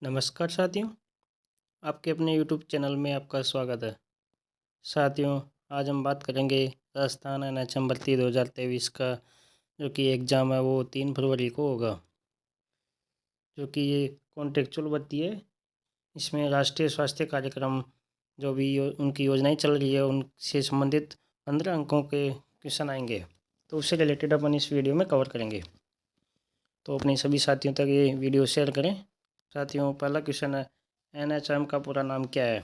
नमस्कार साथियों, आपके अपने यूट्यूब चैनल में आपका स्वागत है। साथियों, आज हम बात करेंगे राजस्थान एनएचएम भर्ती 2023 का जो कि एग्ज़ाम है वो 3 फरवरी को होगा। जो कि ये कॉन्ट्रेक्चुअल भर्ती है। इसमें राष्ट्रीय स्वास्थ्य कार्यक्रम जो भी उनकी योजनाएं चल रही है उनसे संबंधित 15 अंकों के क्वेश्चन आएंगे। तो उससे रिलेटेड अपन इस वीडियो में कवर करेंगे। तो अपने सभी साथियों तक ये वीडियो शेयर करें। साथियों, पहला क्वेश्चन है, एनएचएम का पूरा नाम क्या है?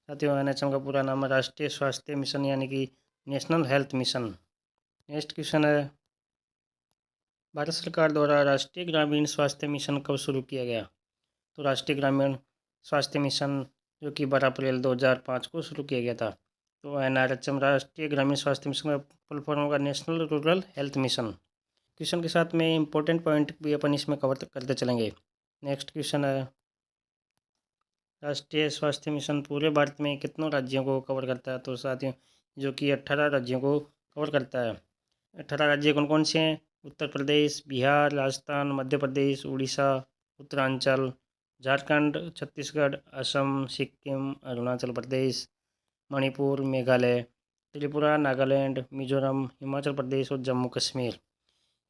साथियों, एनएचएम का पूरा नाम है राष्ट्रीय स्वास्थ्य मिशन यानी कि national health mission. Next question है, भारत सरकार द्वारा राष्ट्रीय ग्रामीण स्वास्थ्य मिशन कब शुरू किया गया? तो राष्ट्रीय ग्रामीण स्वास्थ्य मिशन जो कि 12 अप्रैल 2005 को शुरू किया गया था। तो एनआरएचएम राष्ट्रीय ग्रामीण स्वास्थ्य मिशन का फुल फॉर्म होगा national rural health mission. Question के साथ में इंपॉर्टेंट पॉइंट भी अपन इसमें कवर करते चलेंगे। नेक्स्ट क्वेश्चन है, राष्ट्रीय स्वास्थ्य मिशन पूरे भारत में कितनों राज्यों को कवर करता है? तो साथियों, जो कि 18 राज्यों को कवर करता है। 18 राज्य कौन कौन से हैं? उत्तर प्रदेश, बिहार, राजस्थान, मध्य प्रदेश, उड़ीसा, उत्तरांचल, झारखंड, छत्तीसगढ़, असम, सिक्किम, अरुणाचल प्रदेश, मणिपुर, मेघालय, त्रिपुरा, नागालैंड, मिजोरम, हिमाचल प्रदेश और जम्मू कश्मीर।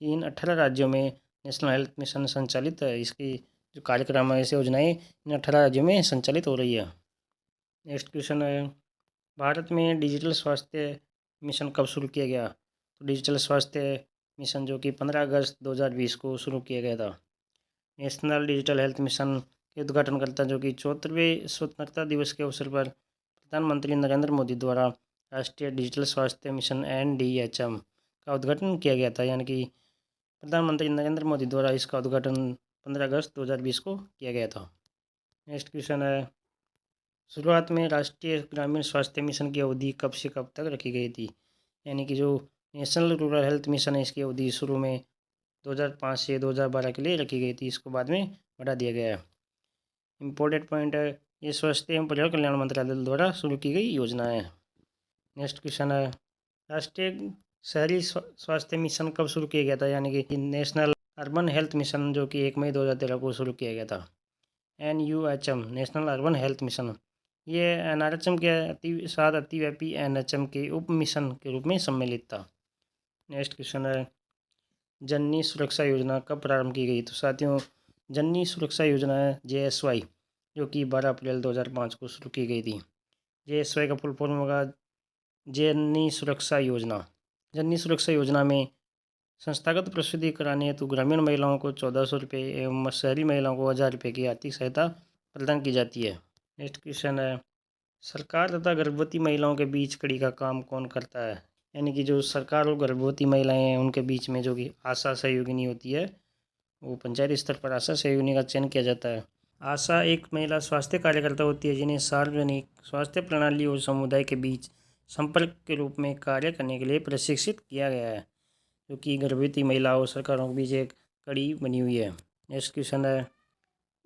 इन 18 राज्यों में नेशनल हेल्थ मिशन संचालित है। इसकी जो कार्यक्रम है, ऐसी योजनाएं इन 18 राज्यों में संचालित हो रही है। नेक्स्ट क्वेश्चन है, भारत में डिजिटल स्वास्थ्य मिशन कब शुरू किया गया? तो डिजिटल स्वास्थ्य मिशन जो कि 15 अगस्त 2020 को शुरू किया गया था। नेशनल डिजिटल हेल्थ मिशन के उद्घाटनकर्ता जो कि 74वें स्वतंत्रता दिवस के अवसर पर प्रधानमंत्री नरेंद्र मोदी द्वारा राष्ट्रीय डिजिटल स्वास्थ्य मिशन NDHM का उद्घाटन किया गया था। यानी कि प्रधानमंत्री नरेंद्र मोदी द्वारा इसका उद्घाटन 15 अगस्त 2020 को किया गया था। नेक्स्ट क्वेश्चन है, शुरुआत में राष्ट्रीय ग्रामीण स्वास्थ्य मिशन की अवधि कब से कब तक रखी गई थी? यानी कि जो नेशनल रूरल हेल्थ मिशन है इसकी अवधि शुरू में 2005 से 2012 के लिए रखी गई थी। इसको बाद में बढ़ा दिया गया है। इम्पोर्टेंट पॉइंट है, ये स्वास्थ्य एवं परिवार कल्याण मंत्रालय द्वारा शुरू की गई योजना है। नेक्स्ट क्वेश्चन है, राष्ट्रीय शहरी स्वास्थ्य मिशन कब शुरू किया गया था? यानी कि नेशनल अर्बन हेल्थ मिशन जो कि 1 मई 2013 को शुरू किया गया था। NUHM national urban health mission ये NRHM के साथ अतिव्यापी NHM के उप मिशन के रूप में सम्मिलित था। नेक्स्ट क्वेश्चन है, जननी सुरक्षा योजना कब प्रारंभ की गई? तो साथियों, जननी सुरक्षा योजना है JSY जो कि 12 अप्रैल 2005 को शुरू की गई थी। JSY का फुल फॉर्म होगा जननी सुरक्षा योजना। जननी सुरक्षा योजना में संस्थागत प्रसूति कराने हेतु ग्रामीण महिलाओं को 1400 रुपये एवं शहरी महिलाओं को 1000 रुपये की आर्थिक सहायता प्रदान की जाती है। नेक्स्ट क्वेश्चन है, सरकार तथा गर्भवती महिलाओं के बीच कड़ी का काम कौन करता है? यानी कि जो सरकार और गर्भवती महिलाएं हैं उनके बीच में जो कि आशा सहयोगिनी होती है, वो पंचायत स्तर पर आशा सहयोगिनी का चयन किया जाता है। आशा एक महिला स्वास्थ्य कार्यकर्ता होती है जिन्हें सार्वजनिक स्वास्थ्य प्रणाली और समुदाय के बीच संपर्क के रूप में कार्य करने के लिए प्रशिक्षित किया गया है, जो कि गर्भवती महिला और सरकारों के बीच एक कड़ी बनी हुई है। नेक्स्ट क्वेश्चन है,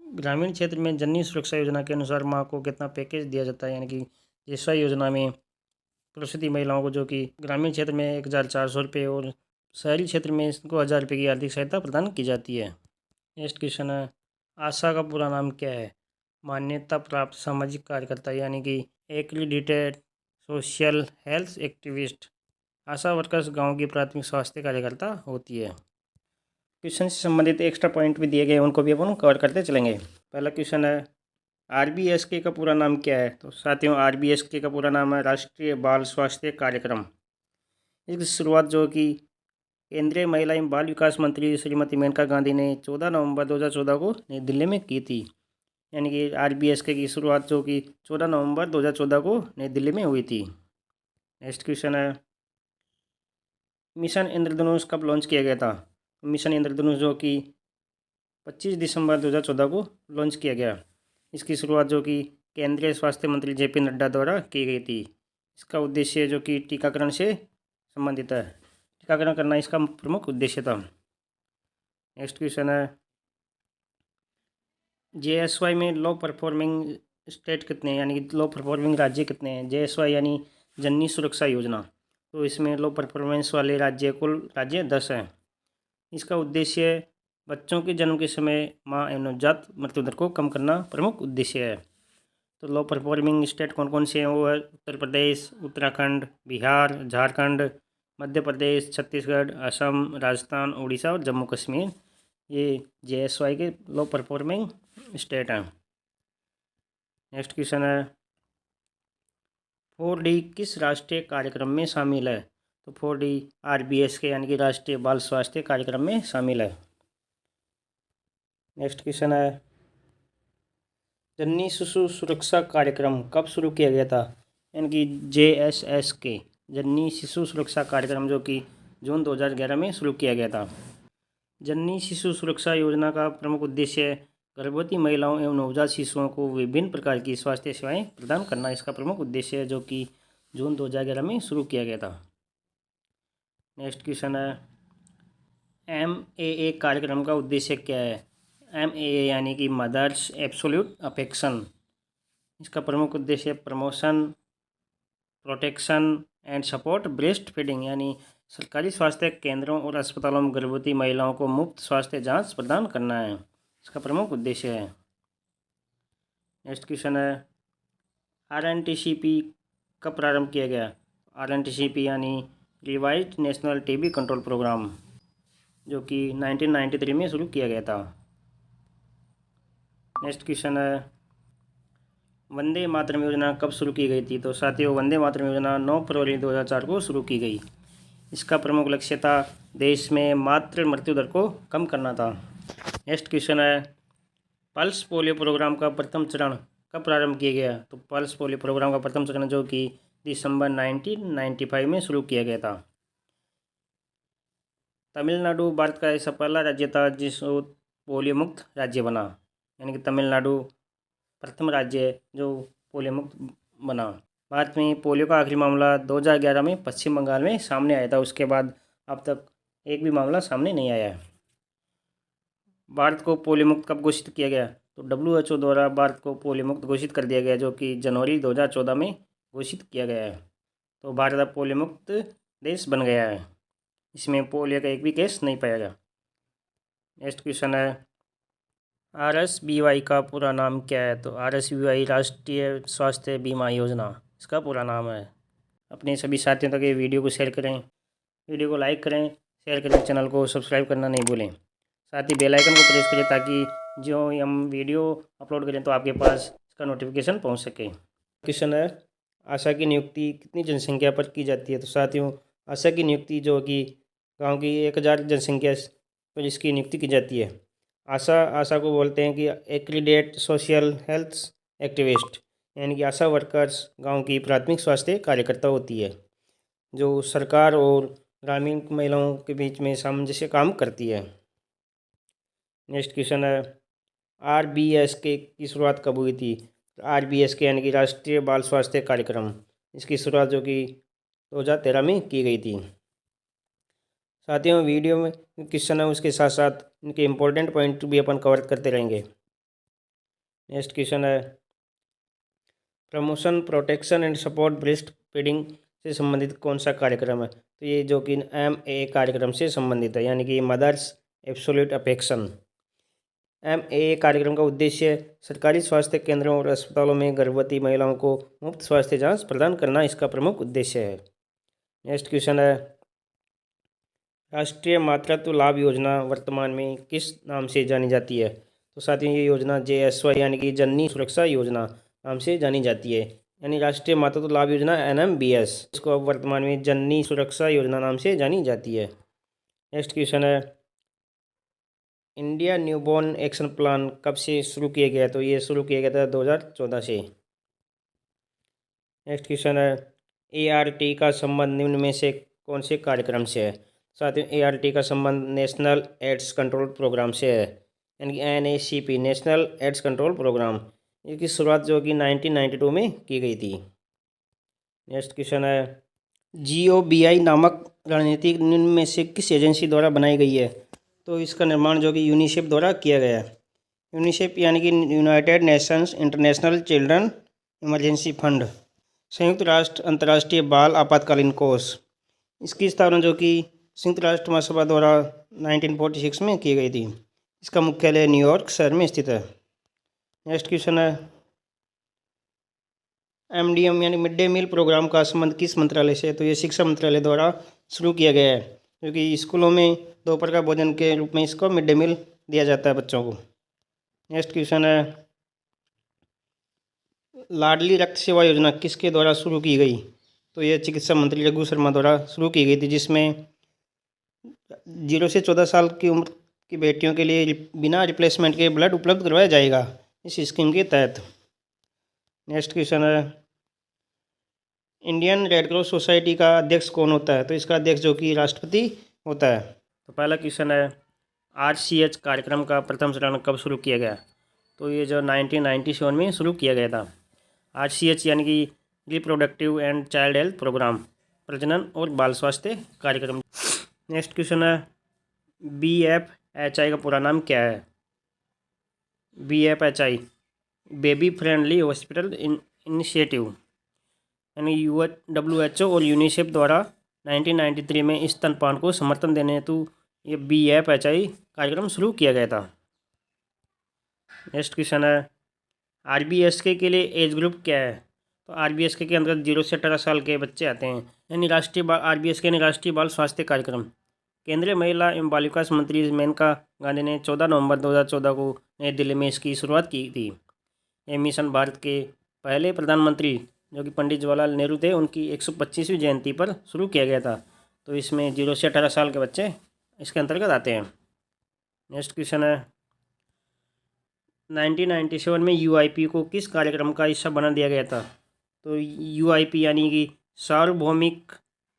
ग्रामीण क्षेत्र में जननी सुरक्षा योजना के अनुसार माँ को कितना पैकेज दिया जाता है? यानी कि JSY योजना में प्रसूति महिलाओं को जो कि ग्रामीण क्षेत्र में 1400 रुपये और शहरी क्षेत्र में इसको 1000 रुपये की आर्थिक सहायता प्रदान की जाती है। नेक्स्ट क्वेश्चन है, आशा का पूरा नाम क्या है? मान्यता प्राप्त सामाजिक कार्यकर्ता यानी कि एक्रीडिटेड सोशल हेल्थ एक्टिविस्ट। आशा वर्कर्स गांव की प्राथमिक स्वास्थ्य कार्यकर्ता होती है। क्वेश्चन से संबंधित एक्स्ट्रा पॉइंट भी दिए गए उनको भी अपन कवर करते चलेंगे। पहला क्वेश्चन है, RBSK का पूरा नाम क्या है? तो साथियों, RBSK का पूरा नाम है राष्ट्रीय बाल स्वास्थ्य कार्यक्रम। इसकी शुरुआत जो कि केंद्रीय महिला एवं बाल विकास मंत्री श्रीमती मेनका गांधी ने 14 नवंबर 2014 को नई दिल्ली में की थी। यानी कि RBSK की शुरुआत जो कि 14 नवंबर 2014 को नई दिल्ली में हुई थी। नेक्स्ट क्वेश्चन है, मिशन इंद्रधनुष कब लॉन्च किया गया था? मिशन इंद्रधनुष जो कि 25 दिसंबर 2014 को लॉन्च किया गया। इसकी शुरुआत जो कि केंद्रीय स्वास्थ्य मंत्री JP नड्डा द्वारा की गई थी। इसका उद्देश्य जो कि टीकाकरण से संबंधित है, टीकाकरण करना इसका प्रमुख उद्देश्य था। नेक्स्ट क्वेश्चन है, JSY में लो परफॉर्मिंग स्टेट कितने हैं? यानी कि लो परफॉर्मिंग राज्य कितने हैं? JSY यानी जननी सुरक्षा योजना, तो इसमें लो परफॉर्मेंस वाले राज्य कुल राज्य 10 हैं। इसका उद्देश्य बच्चों के जन्म के समय माँ एवं नवजात मृत्यु दर को कम करना प्रमुख उद्देश्य है। तो लो परफॉर्मिंग स्टेट कौन कौन से हैं? वो है उत्तर प्रदेश, उत्तराखंड, बिहार, झारखंड, मध्य प्रदेश, छत्तीसगढ़, असम, राजस्थान, उड़ीसा और जम्मू कश्मीर। ये JSY के लो परफॉर्मिंग स्टेट हैं। नेक्स्ट क्वेश्चन है 4D किस राष्ट्रीय कार्यक्रम में शामिल है? तो 4D RBS के यानी कि राष्ट्रीय बाल स्वास्थ्य कार्यक्रम में शामिल है। नेक्स्ट क्वेश्चन है जननी शिशु सुरक्षा कार्यक्रम कब शुरू किया गया था? यानी कि JSSK जननी शिशु सुरक्षा कार्यक्रम जो कि जून 2011 में शुरू किया गया था। जननी शिशु सुरक्षा योजना का प्रमुख उद्देश्य गर्भवती महिलाओं एवं नवजात शिशुओं को विभिन्न प्रकार की स्वास्थ्य सेवाएं प्रदान करना इसका प्रमुख उद्देश्य है, जो कि जून 2011 में शुरू किया गया था। नेक्स्ट क्वेश्चन है MAA कार्यक्रम का उद्देश्य क्या है? MAA यानी कि मदर्स एब्सोल्यूट अफेक्शन। इसका प्रमुख उद्देश्य promotion, protection and support breast feeding, यानी सरकारी स्वास्थ्य केंद्रों और अस्पतालों में गर्भवती महिलाओं को मुफ्त स्वास्थ्य जांच प्रदान करना है, इसका प्रमुख उद्देश्य है। नेक्स्ट क्वेश्चन है RNTCP कब प्रारंभ किया गया? RNTCP यानी revised national TB control programme, जो कि 1993 में शुरू किया गया था। नेक्स्ट क्वेश्चन है वंदे मातरम योजना कब शुरू की गई थी? तो साथियों, वंदे मातरम योजना 9 फरवरी 2004 को शुरू की गई। इसका प्रमुख लक्ष्य था देश में मातृ मृत्यु दर को कम करना था। नेक्स्ट क्वेश्चन है पल्स पोलियो प्रोग्राम का प्रथम चरण कब प्रारंभ किया गया? तो पल्स पोलियो प्रोग्राम का प्रथम चरण जो कि दिसंबर 1995 में शुरू किया गया था। तमिलनाडु भारत का ऐसा पहला राज्य था जिस पोलियो मुक्त राज्य बना, यानी कि तमिलनाडु प्रथम राज्य जो पोलियो मुक्त बना। भारत में पोलियो का आखिरी मामला 2011 में पश्चिम बंगाल में सामने आया था। उसके बाद अब तक एक भी मामला सामने नहीं आया है। भारत को पोलियो मुक्त कब घोषित किया गया? तो WHO द्वारा भारत को पोलियो मुक्त घोषित कर दिया गया, जो कि जनवरी 2014 में घोषित किया गया है। तो भारत अब पोलियो मुक्त देश बन गया है। इसमें पोलियो का एक भी केस नहीं पाया गया। नेक्स्ट क्वेश्चन है RSBY का पूरा नाम क्या है? तो RSBY राष्ट्रीय स्वास्थ्य बीमा योजना इसका पूरा नाम है। अपने सभी साथियों तक ये वीडियो को शेयर करें, वीडियो को लाइक करें, शेयर करें, चैनल को सब्सक्राइब करना नहीं भूलें। साथ ही बेल आइकन को प्रेस करें ताकि जो हम वीडियो अपलोड करें तो आपके पास इसका नोटिफिकेशन पहुंच सके। क्वेश्चन है आशा की नियुक्ति कितनी जनसंख्या पर की जाती है? तो साथियों, आशा की नियुक्ति जो कि गाँव की 1000 जनसंख्या पर इसकी नियुक्ति की जाती है। आशा को बोलते हैं कि एक्रीडेट सोशल हेल्थ एक्टिविस्ट, यानी कि आशा वर्कर्स गांव की प्राथमिक स्वास्थ्य कार्यकर्ता होती है, जो सरकार और ग्रामीण महिलाओं के बीच में सामंजस्य काम करती है। नेक्स्ट क्वेश्चन है RBSK की शुरुआत कब हुई थी? RBSK यानी कि राष्ट्रीय बाल स्वास्थ्य कार्यक्रम, इसकी शुरुआत जो कि 2013 में की गई थी। साथियों, वीडियो में क्वेश्चन है उसके साथ साथ इनके इम्पोर्टेंट पॉइंट भी अपन कवर करते रहेंगे। नेक्स्ट क्वेश्चन है promotion, protection and support breast feeding से संबंधित कौन सा कार्यक्रम है? तो ये जो कि MAA कार्यक्रम से संबंधित है, यानी कि मदर्स एब्सोल्यूट अफेक्शन। MAA कार्यक्रम का उद्देश्य सरकारी स्वास्थ्य केंद्रों और अस्पतालों में गर्भवती महिलाओं को मुफ्त स्वास्थ्य जांच प्रदान करना इसका प्रमुख उद्देश्य है। नेक्स्ट क्वेश्चन है राष्ट्रीय मातृत्व लाभ योजना वर्तमान में किस नाम से जानी जाती है? तो साथियों, ये योजना JSY यानी कि जननी सुरक्षा योजना नाम से जानी जाती है, यानी राष्ट्रीय मातृत्व लाभ योजना NMBS, इसको अब वर्तमान में जननी सुरक्षा योजना नाम से जानी जाती है। नेक्स्ट क्वेश्चन है इंडिया न्यूबॉर्न एक्शन प्लान कब से शुरू किया गया? तो ये शुरू किया गया था 2014 से। नेक्स्ट क्वेश्चन है ART का संबंध निम्न में से कौन से कार्यक्रम से है? साथ ही ART का संबंध नेशनल एड्स कंट्रोल प्रोग्राम से है, यानी कि NACP national AIDS control programme, इसकी शुरुआत जो कि 1992 में की गई थी। नेक्स्ट क्वेश्चन है GOBI नामक रणनीति निम्न में से किस एजेंसी द्वारा बनाई गई है? तो इसका निर्माण जो कि यूनिसेफ द्वारा किया गया है। यूनिसेफ यानी कि United Nations international children emergency fund, संयुक्त राष्ट्र अंतर्राष्ट्रीय बाल आपातकालीन कोष, इसकी स्थापना जो कि संयुक्त राष्ट्र महासभा द्वारा 1946 में की गई थी। इसका मुख्यालय न्यूयॉर्क शहर में स्थित है। नेक्स्ट क्वेश्चन है, MDM यानी मिड डे मील प्रोग्राम का संबंध किस मंत्रालय से है? तो ये शिक्षा मंत्रालय द्वारा शुरू किया गया है, क्योंकि स्कूलों में दोपहर का भोजन के रूप में इसको मिड डे मील दिया जाता है बच्चों को। नेक्स्ट क्वेश्चन है, लाडली रक्त सेवा योजना किसके द्वारा शुरू की गई? तो ये चिकित्सा मंत्री रघु शर्मा द्वारा शुरू की गई थी, जिसमें 0 से 14 साल की उम्र की बेटियों के लिए बिना रिप्लेसमेंट के ब्लड उपलब्ध करवाया जाएगा इस स्कीम के तहत। नेक्स्ट क्वेश्चन है, इंडियन रेड क्रॉस सोसाइटी का अध्यक्ष कौन होता है? तो इसका अध्यक्ष जो कि राष्ट्रपति होता है। तो पहला क्वेश्चन है, RCH कार्यक्रम का प्रथम चरण कब शुरू किया गया? तो ये जो 1997 में शुरू किया गया था। RCH यानी कि reproductive and child health programme, प्रजनन और बाल स्वास्थ्य कार्यक्रम। नेक्स्ट क्वेश्चन है, BFHI का पूरा नाम क्या है? BFHI baby friendly hospital initiative, यानी WHO और यूनिसेफ द्वारा 1993 में स्तनपान को समर्थन देने हेतु ये BFHI कार्यक्रम शुरू किया गया था। नेक्स्ट क्वेश्चन है, RBSK के लिए एज ग्रुप क्या है? तो RBSK के अंतर्गत 0 से 18 साल के बच्चे आते हैं, यानी RBSK यानी राष्ट्रीय बाल स्वास्थ्य कार्यक्रम। केंद्रीय महिला एवं बाल विकास मंत्री मेनका गांधी ने 14 नवंबर 2014 को नई दिल्ली में इसकी शुरुआत की थी। यह मिशन भारत के पहले प्रधानमंत्री जो कि पंडित जवाहरलाल नेहरू थे, उनकी 125वीं जयंती पर शुरू किया गया था। तो इसमें 0 से 18 साल के बच्चे इसके अंतर्गत आते हैं। नेक्स्ट क्वेश्चन है, 1997 में UIP को किस कार्यक्रम का हिस्सा बना दिया गया था? तो UIP यानी कि सार्वभौमिक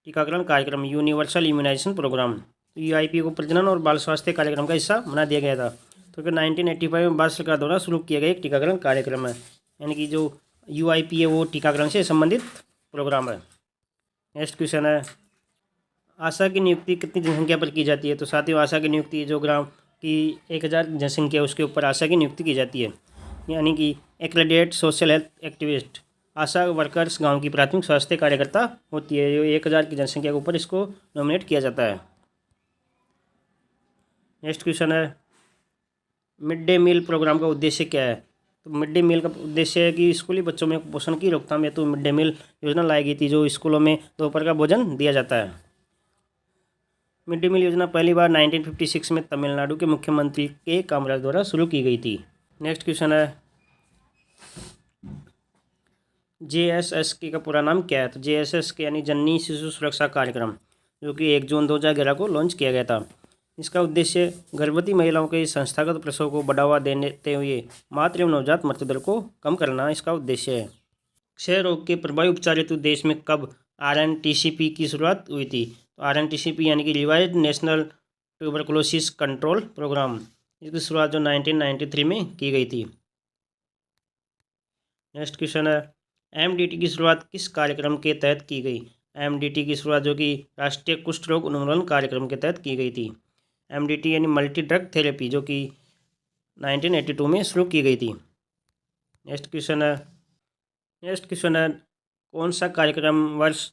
टीकाकरण कार्यक्रम, यूनिवर्सल इम्यूनाइजेशन प्रोग्राम। तो UIP को प्रजनन और बाल स्वास्थ्य कार्यक्रम का हिस्सा बना दिया गया था, तो 1985 में भारत सरकार द्वारा शुरू किया गया एक टीकाकरण कार्यक्रम है, यानी कि जो UIP है वो टीकाकरण से संबंधित प्रोग्राम है। नेक्स्ट क्वेश्चन है, आशा की नियुक्ति कितनी जनसंख्या पर की जाती है? तो साथियों, आशा की नियुक्ति जो ग्राम की 1000 जनसंख्या उसके ऊपर आशा की नियुक्ति की जाती है, यानी कि एक्रेडिटेड सोशल हेल्थ एक्टिविस्ट, आशा वर्कर्स गांव की प्राथमिक स्वास्थ्य कार्यकर्ता होती है। जो 1000 की जनसंख्या के ऊपर इसको नॉमिनेट किया जाता है। नेक्स्ट क्वेश्चन है, मिड डे मील प्रोग्राम का उद्देश्य क्या है? तो मिड डे मील का उद्देश्य है कि स्कूली बच्चों में कुपोषण की रोकथाम हेतु मिड डे मील योजना लाई गई थी, जो स्कूलों में दोपहर का भोजन दिया जाता है। मिड डे मील योजना पहली बार 1956 में तमिलनाडु के मुख्यमंत्री के कामराज द्वारा शुरू की गई थी। नेक्स्ट क्वेश्चन है, JSSK का पूरा नाम क्या है? तो JSSK यानी जननी शिशु सुरक्षा कार्यक्रम, जो कि 1 जून 2011 को लॉन्च किया गया था। इसका उद्देश्य गर्भवती महिलाओं के संस्थागत प्रसव को बढ़ावा देते हुए मातृ एवं नवजात मृत्यु दर को कम करना इसका उद्देश्य है। क्षय रोग के प्रभावी उपचार हेतु देश में कब RNTCP की शुरुआत हुई थी? तो RNTCP यानी कि revised national tuberculosis control programme, इसकी शुरुआत जो 1993 में की गई थी। नेक्स्ट क्वेश्चन है, MDT की शुरुआत किस कार्यक्रम के तहत की गई? MDT की शुरुआत जो कि राष्ट्रीय कुष्ठ रोग उन्मूलन कार्यक्रम के तहत की गई थी। MDT यानी मल्टी ड्रग थेरेपी, जो कि 1982 में शुरू की गई थी। नेक्स्ट क्वेश्चन है, कौन सा कार्यक्रम वर्ष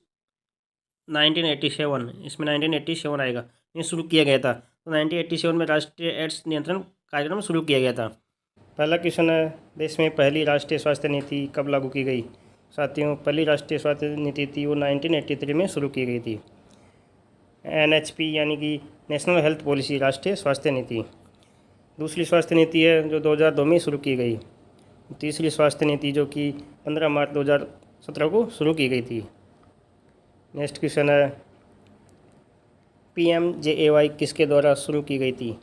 1987, इसमें 1987 आएगा, ये शुरू किया गया था? तो 1987 में राष्ट्रीय एड्स नियंत्रण कार्यक्रम शुरू किया गया था। पहला क्वेश्चन है, देश में पहली राष्ट्रीय स्वास्थ्य नीति कब लागू की गई? साथियों, पहली राष्ट्रीय स्वास्थ्य नीति थी वो 1983 में शुरू की गई थी। NHP यानी कि नेशनल हेल्थ पॉलिसी, राष्ट्रीय स्वास्थ्य नीति। दूसरी स्वास्थ्य नीति है जो 2002 में शुरू की गई। तीसरी स्वास्थ्य नीति जो कि 15 मार्च 2017 को शुरू की गई थी। नेक्स्ट क्वेश्चन है, PMJAY किसके द्वारा शुरू की गई थी?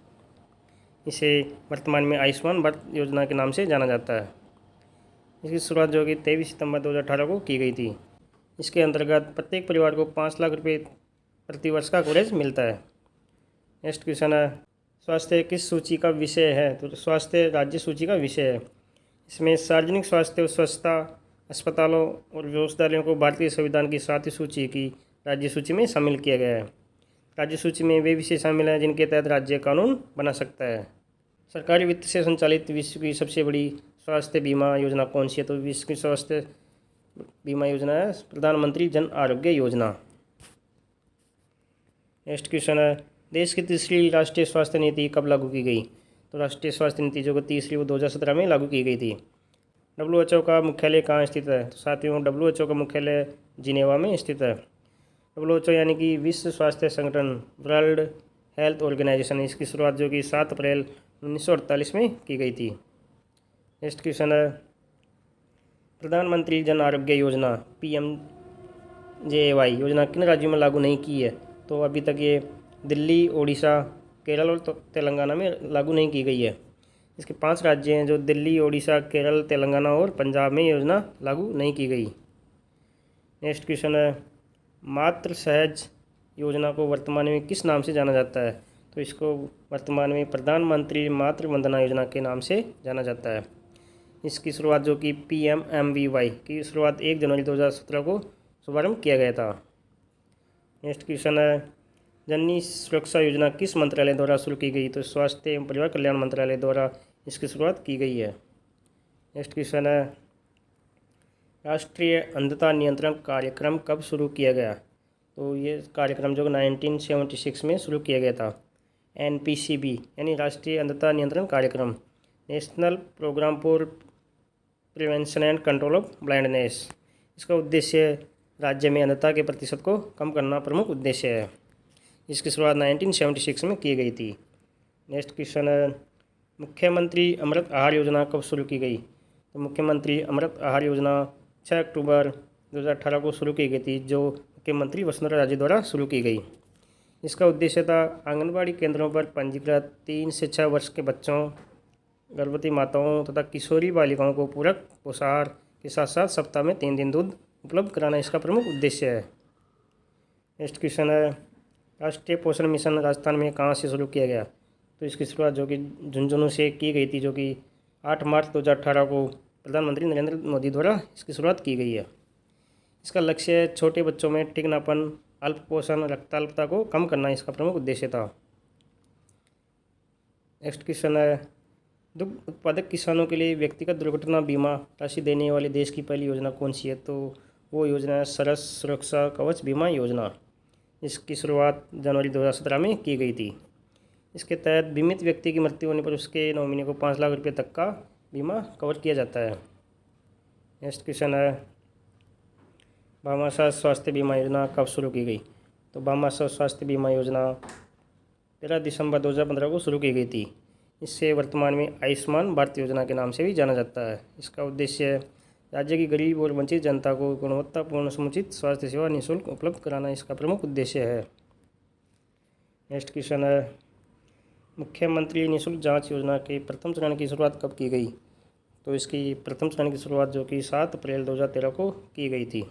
इसे वर्तमान में आयुष्मान भारत योजना के नाम से जाना जाता है। इसकी शुरुआत जो कि 23 सितंबर 2018 को की गई थी। इसके अंतर्गत प्रत्येक परिवार को 5 लाख रुपये प्रति वर्ष का कवरेज मिलता है। नेक्स्ट क्वेश्चन है, स्वास्थ्य किस सूची का विषय है? तो स्वास्थ्य राज्य सूची का विषय है। इसमें सार्वजनिक स्वास्थ्य और स्वच्छता, अस्पतालों और औषधालयों को भारतीय संविधान की 7वीं सूची की राज्य सूची में शामिल किया गया है। राज्य सूची में वे विषय शामिल हैं जिनके तहत राज्य कानून बना सकता है। सरकारी वित्त से संचालित विश्व की सबसे बड़ी स्वास्थ्य बीमा योजना कौन सी है? तो विश्व की स्वास्थ्य बीमा योजना है प्रधानमंत्री जन आरोग्य योजना। नेक्स्ट क्वेश्चन है, देश की तीसरी राष्ट्रीय स्वास्थ्य नीति कब लागू की गई? तो राष्ट्रीय स्वास्थ्य नीति जो कि तीसरी वो 2017 में लागू की गई थी। WHO का मुख्यालय कहाँ स्थित है? तो साथियों WHO का मुख्यालय जिनेवा में स्थित है। WHO यानी कि विश्व स्वास्थ्य संगठन, वर्ल्ड हेल्थ ऑर्गेनाइजेशन, इसकी शुरुआत जो कि 7 अप्रैल 1948 में की गई थी। नेक्स्ट क्वेश्चन है, प्रधानमंत्री जन आरोग्य योजना PMJAY योजना किन राज्यों में लागू नहीं की है? तो अभी तक ये दिल्ली, उड़ीसा, केरल और तेलंगाना में लागू नहीं की गई है। इसके 5 राज्य हैं जो दिल्ली, उड़ीसा, केरल, तेलंगाना और पंजाब में योजना लागू नहीं की गई। नेक्स्ट क्वेश्चन है, मातृ सहज योजना को वर्तमान में किस नाम से जाना जाता है? तो इसको वर्तमान में प्रधानमंत्री मातृ वंदना योजना के नाम से जाना जाता है। इसकी शुरुआत जो कि PMMVY की शुरुआत 1 जनवरी 2017 को शुभारंभ किया गया था। नेक्स्ट क्वेश्चन है, जननी सुरक्षा योजना किस मंत्रालय द्वारा शुरू की गई? तो स्वास्थ्य एवं परिवार कल्याण मंत्रालय द्वारा इसकी शुरुआत की गई है। नेक्स्ट क्वेश्चन है, राष्ट्रीय अंधता नियंत्रण कार्यक्रम कब शुरू किया गया? तो ये कार्यक्रम जो 1976 में शुरू किया गया था। NPCB यानी राष्ट्रीय अंधता नियंत्रण कार्यक्रम, national programme for prevention and control of blindness. इसका उद्देश्य राज्य में अंधता के प्रतिशत को कम करना प्रमुख उद्देश्य है। इसकी शुरुआत 1976 में की गई थी। नेक्स्ट क्वेश्चन है, मुख्यमंत्री अमृत आहार योजना कब शुरू की गई? तो मुख्यमंत्री अमृत आहार योजना 6 अक्टूबर 2018 को शुरू की गई थी, जो मुख्यमंत्री वसुंधरा राजे द्वारा शुरू की गई। इसका उद्देश्य था आंगनबाड़ी केंद्रों पर पंजीकृत 3 से 6 वर्ष के बच्चों, गर्भवती माताओं तथा किशोरी बालिकाओं को पूरक पोषाहार के साथ साथ सप्ताह में 3 दिन दूध उपलब्ध कराना इसका प्रमुख उद्देश्य है। नेक्स्ट क्वेश्चन है, राष्ट्रीय पोषण मिशन राजस्थान में कहाँ से शुरू किया गया? तो इसकी शुरुआत जो कि झुंझुनू से की गई थी, जो कि 8 मार्च 2018 को प्रधानमंत्री नरेंद्र मोदी द्वारा इसकी शुरुआत की गई है। इसका लक्ष्य छोटे बच्चों में टिकनापन, अल्प पोषण, रक्ताल्पता को कम करना इसका प्रमुख उद्देश्य था। नेक्स्ट क्वेश्चन है, दुग्ध उत्पादक किसानों के लिए व्यक्तिगत दुर्घटना बीमा राशि देने वाली देश की पहली योजना कौन सी है? तो वो योजना है सरस सुरक्षा कवच बीमा योजना। इसकी शुरुआत जनवरी 2017 में की गई थी। इसके तहत बीमित व्यक्ति की मृत्यु होने पर उसके नॉमिनी को 5 लाख रुपये तक का बीमा कवर किया जाता है। नेक्स्ट क्वेश्चन है, भामाशाह स्वास्थ्य बीमा योजना कब शुरू की गई? तो भामाशाह स्वास्थ्य बीमा योजना 13 दिसंबर 2015 को शुरू की गई थी। इससे वर्तमान में आयुष्मान भारत योजना के नाम से भी जाना जाता है। इसका उद्देश्य राज्य की गरीब और वंचित जनता को गुणवत्तापूर्ण समुचित स्वास्थ्य सेवा निःशुल्क उपलब्ध कराना इसका प्रमुख उद्देश्य है। नेक्स्ट क्वेश्चन है, मुख्यमंत्री निःशुल्क जांच योजना के प्रथम चरण की शुरुआत कब की गई? तो इसकी प्रथम चरण की शुरुआत जो कि 7 अप्रैल 2013 को की गई थी।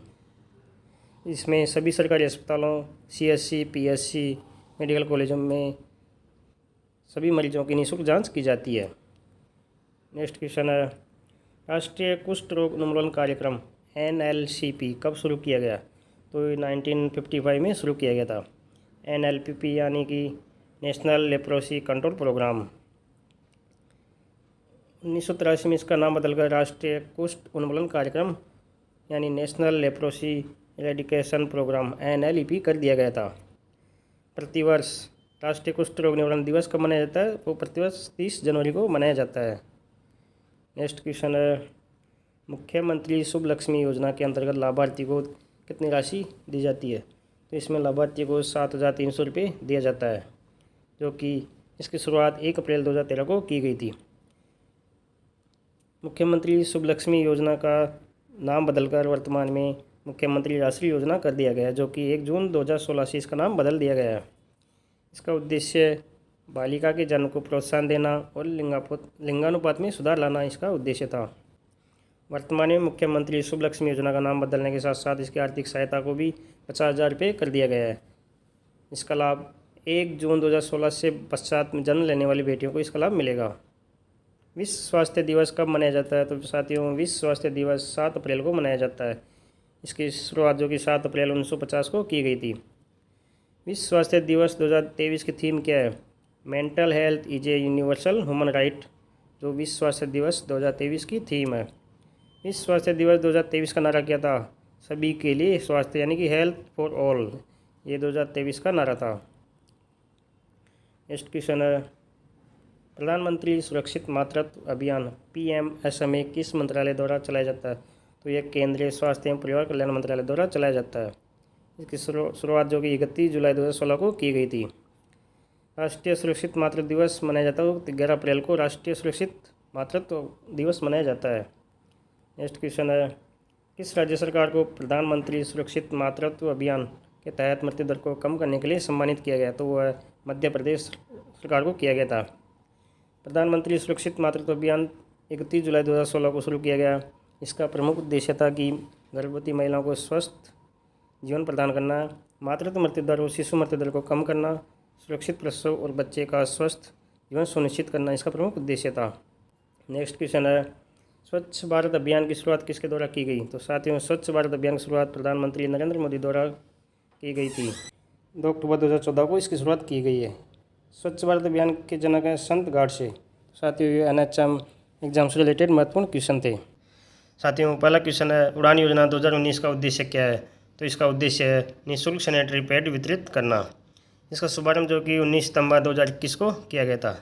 इसमें सभी सरकारी अस्पतालों, CSC, PSC, मेडिकल कॉलेजों में सभी मरीजों की निःशुल्क जांच की जाती है। नेक्स्ट क्वेश्चन है, राष्ट्रीय कुष्ठ रोग उन्मूलन कार्यक्रम NLCP कब शुरू किया गया? तो 1955 में शुरू किया गया था। NLPP यानी कि नेशनल लेप्रोसी कंट्रोल प्रोग्राम। 1983 में इसका नाम बदलकर राष्ट्रीय कुष्ठ उन्मूलन कार्यक्रम यानी national leprosy eradication programme NLEP कर दिया गया था। प्रतिवर्ष राष्ट्रीय कुष्ठ रोग निवारण दिवस कब मनाया जाता है? वो प्रतिवर्ष 30 जनवरी को मनाया जाता है। नेक्स्ट क्वेश्चन है, मुख्यमंत्री शुभ लक्ष्मी योजना के अंतर्गत लाभार्थी को कितनी राशि दी जाती है? तो इसमें लाभार्थी को 7,300 रुपये दिया जाता है, जो कि इसकी शुरुआत 1 अप्रैल 2013 को की गई थी। मुख्यमंत्री शुभ लक्ष्मी योजना का नाम बदलकर वर्तमान में मुख्यमंत्री राष्ट्रीय योजना कर दिया गया है, जो कि 1 जून 2016 से इसका नाम बदल दिया गया है। इसका उद्देश्य बालिका के जन्म को प्रोत्साहन देना और लिंगानुपात में सुधार लाना इसका उद्देश्य था। वर्तमान में मुख्यमंत्री शुभ लक्ष्मी योजना का नाम बदलने के साथ साथ इसकी आर्थिक सहायता को भी 50,000 रुपये कर दिया गया है। इसका लाभ 1 जून 2016 से पश्चात में जन्म लेने वाली बेटियों को इसका लाभ मिलेगा। विश्व स्वास्थ्य दिवस कब मनाया जाता है? तो साथियों, विश्व स्वास्थ्य दिवस 7 अप्रैल को मनाया जाता है। इसकी शुरुआत जो कि 7 अप्रैल 1950 को की गई थी। विश्व स्वास्थ्य दिवस 2023 की थीम क्या है? Mental health is a universal human right, जो विश्व स्वास्थ्य दिवस 2023 की थीम है। विश्व स्वास्थ्य दिवस 2023 का नारा क्या था? सभी के लिए स्वास्थ्य यानी कि हेल्थ फॉर ऑल, ये 2023 का नारा था। नेक्स्ट क्वेश्चन है, प्रधानमंत्री सुरक्षित मातृत्व अभियान PMSMA किस मंत्रालय द्वारा चलाया जाता है? तो यह केंद्रीय स्वास्थ्य एवं परिवार कल्याण मंत्रालय द्वारा चलाया जाता है। इसकी शुरुआत जो कि 31 जुलाई 2016 को की गई थी। राष्ट्रीय सुरक्षित मातृत्व दिवस मनाया जाता है, 11 अप्रैल को राष्ट्रीय सुरक्षित मातृत्व दिवस मनाया जाता है। नेक्स्ट क्वेश्चन है, किस राज्य सरकार को प्रधानमंत्री सुरक्षित मातृत्व अभियान के तहत मृत्यु दर को कम करने के लिए सम्मानित किया गया? तो वह मध्य प्रदेश सरकार को किया गया था। प्रधानमंत्री सुरक्षित मातृत्व अभियान 31 जुलाई 2016 को शुरू किया गया। इसका प्रमुख उद्देश्य था कि गर्भवती महिलाओं को स्वस्थ जीवन प्रदान करना, मातृत्व मृत्यु दर और शिशु मृत्यु दर को कम करना, सुरक्षित प्रसव और बच्चे का स्वस्थ जीवन सुनिश्चित करना इसका प्रमुख उद्देश्य था। नेक्स्ट क्वेश्चन है, स्वच्छ भारत अभियान की शुरुआत किसके द्वारा की गई? तो साथियों, स्वच्छ भारत अभियान की शुरुआत प्रधानमंत्री नरेंद्र मोदी द्वारा की गई थी। 2 अक्टूबर 2014 को इसकी शुरुआत की गई है। स्वच्छ भारत अभियान के जनक हैं संत गाडसे। साथियों, ये NHM एग्जाम से रिलेटेड महत्वपूर्ण क्वेश्चन थे। साथियों, पहला क्वेश्चन है, उड़ान योजना 2019 का उद्देश्य क्या है? तो इसका उद्देश्य है निःशुल्क सैनिटरी पैड वितरित करना। इसका शुभारंभ जो कि 19 सितंबर 2021 को किया गया था।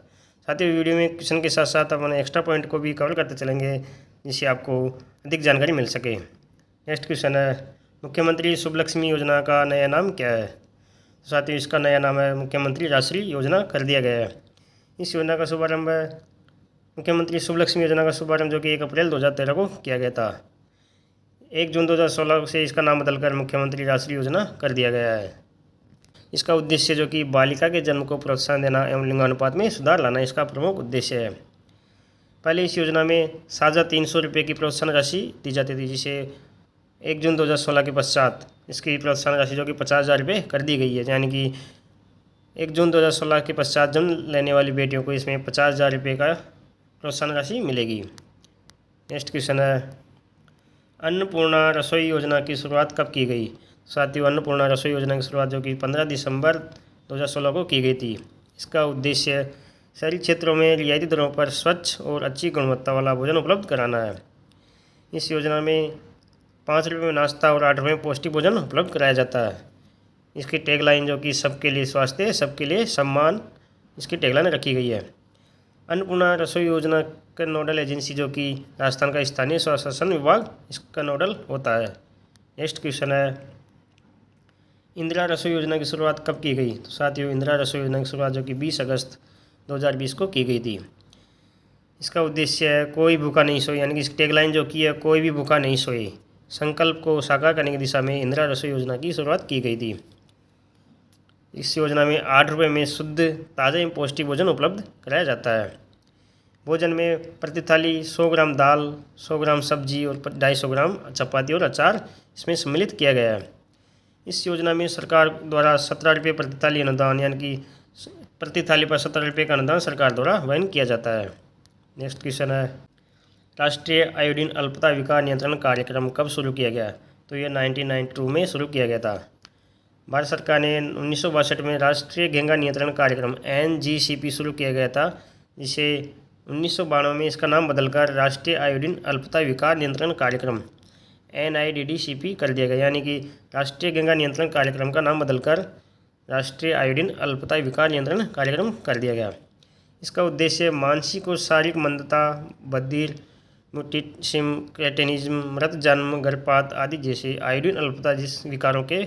साथियों, वीडियो में क्वेश्चन के साथ साथ अपन एक्स्ट्रा पॉइंट को भी कवर करते चलेंगे जिससे आपको अधिक जानकारी मिल सके। नेक्स्ट क्वेश्चन है, मुख्यमंत्री शुभलक्ष्मी योजना का नया नाम क्या है? साथियों, इसका नया नाम है मुख्यमंत्री राजश्री योजना कर दिया गया है। इस योजना का शुभारंभ मुख्यमंत्री शुभलक्ष्मी योजना का शुभारंभ जो कि 1 अप्रैल 2013 को किया गया था। 1 जून 2016 से इसका नाम बदलकर मुख्यमंत्री राजश्री योजना कर दिया गया है। इसका उद्देश्य जो कि बालिका के जन्म को प्रोत्साहन देना एवं लिंगानुपात में सुधार लाना इसका प्रमुख उद्देश्य है। पहले इस योजना में साझा 300 रुपये की प्रोत्साहन राशि दी जाती थी, जिसे 1 जून 2016 के पश्चात इसकी प्रोत्साहन राशि जो कि 50,000 रुपये कर दी गई है। यानी कि 1 जून 2016 के पश्चात जन्म लेने वाली बेटियों को इसमें 50,000 रुपये का प्रोत्साहन राशि मिलेगी। नेक्स्ट क्वेश्चन है, अन्नपूर्णा रसोई योजना की शुरुआत कब की गई? साथियों, अन्नपूर्णा रसोई योजना की शुरुआत जो कि 15 दिसंबर 2016 को की गई थी। इसका उद्देश्य शहरी क्षेत्रों में रियायती दरों पर स्वच्छ और अच्छी गुणवत्ता वाला भोजन उपलब्ध कराना है। इस योजना में 5 रुपये में नाश्ता और 8 रुपये में पौष्टिक भोजन उपलब्ध कराया जाता है। इसकी टैगलाइन जो कि सबके लिए स्वास्थ्य, सबके लिए सम्मान, इसकी टैगलाइन रखी गई है। अन्नपूर्णा रसोई योजना का नोडल एजेंसी जो कि राजस्थान का स्थानीय स्वशासन विभाग इसका नोडल होता है। नेक्स्ट क्वेश्चन है, इंदिरा रसोई योजना की शुरुआत कब की गई? तो साथियों, इंदिरा रसोई योजना की शुरुआत जो कि 20 अगस्त 2020 को की गई थी। इसका उद्देश्य है कोई भूखा नहीं सोए, यानी कि इसकी टैगलाइन जो की है कोई भी भूखा नहीं सोए, संकल्प को साकार करने की दिशा में इंदिरा रसोई योजना की शुरुआत की गई थी। इस योजना में 8 रुपये में शुद्ध, ताज़ा एवं पौष्टिक भोजन उपलब्ध कराया जाता है। भोजन में प्रति थाली 100 ग्राम दाल, 100 ग्राम सब्जी और 250 ग्राम चपाती और अचार इसमें सम्मिलित किया गया है। इस योजना में सरकार द्वारा 17 रुपये प्रति थाली अनुदान, यानी कि प्रति थाली पर 17 रुपये का अनुदान सरकार द्वारा वहन किया जाता है। नेक्स्ट क्वेश्चन है, राष्ट्रीय आयोडीन अल्पता विकार नियंत्रण कार्यक्रम कब शुरू किया गया? तो ये 1992 में शुरू किया गया था। भारत सरकार ने 1962 में राष्ट्रीय घेंघा नियंत्रण कार्यक्रम NGCP शुरू किया गया था, जिसे 1992 में इसका नाम बदलकर राष्ट्रीय आयोडीन अल्पता विकार नियंत्रण कार्यक्रम NIDDCP कर दिया गया। यानी कि राष्ट्रीय घेंघा नियंत्रण कार्यक्रम का नाम बदलकर राष्ट्रीय आयोडीन अल्पता विकार नियंत्रण कार्यक्रम कर दिया गया। इसका उद्देश्य मानसिक और शारीरिक मंदता, बधिर, म्यूटिज्म, क्रेटिनिज्म, मृत जन्म, गर्भपात आदि जैसे आयोडीन अल्पता जिस विकारों के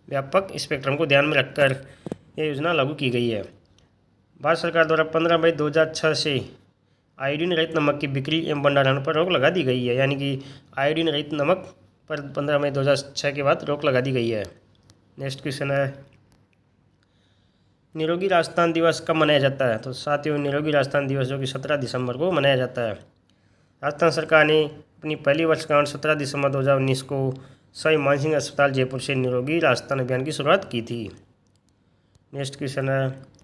व्यापक स्पेक्ट्रम को ध्यान में रखकर यह योजना लागू की गई है। भारत सरकार द्वारा 15 मई 2006 से आयोडीन रहित नमक की बिक्री एवं भंडारण पर रोक लगा दी गई है। यानी कि आयोडीन रहित नमक पर 15 मई 2006 के बाद रोक लगा दी गई है। नेक्स्ट क्वेश्चन है, निरोगी राजस्थान दिवस कब मनाया जाता है? तो साथियों, निरोगी राजस्थान दिवस जो कि 17 दिसंबर को मनाया जाता है। राजस्थान सरकार ने अपनी पहली वर्षगांठ 17 दिसंबर 2019 को सवाई मानसिंह अस्पताल जयपुर से निरोगी राजस्थान अभियान की शुरुआत की थी। नेक्स्ट क्वेश्चन है,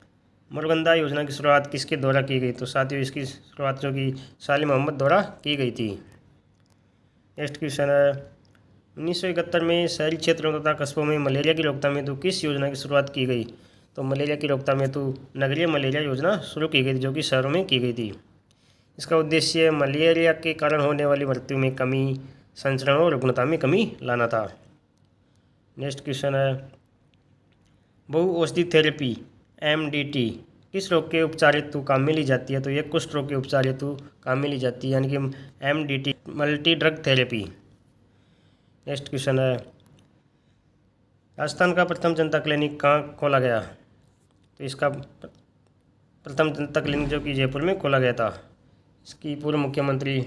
मुर्गंदा योजना की शुरुआत किसके द्वारा की गई? तो साथियों, इसकी शुरुआत जो कि सालिम मोहम्मद द्वारा की गई थी। नेक्स्ट क्वेश्चन है, 1971 में शहरी क्षेत्रों तथा कस्बों में मलेरिया की रोकथाम हेतु किस योजना की शुरुआत की गई? तो मलेरिया की रोकथाम हेतु नगरीय मलेरिया योजना शुरू की गई थी, जो कि शहरों में की गई थी। इसका उद्देश्य मलेरिया के कारण होने वाली मृत्यु में कमी, संचरण और रुग्णता में कमी लाना था। नेक्स्ट क्वेश्चन है, बहु औषधि थेरेपी MDT किस रोग के उपचार हेतु काम में ली जाती है? तो ये कुष्ठ रोग के उपचार हेतु काम में ली जाती है, यानी कि MDT, multi drug therapy. Next question है, राजस्थान का प्रथम जनता क्लिनिक कहाँ खोला गया? तो इसका प्रथम जनता क्लिनिक जो कि जयपुर में खोला गया था। इसकी पूर्व मुख्यमंत्री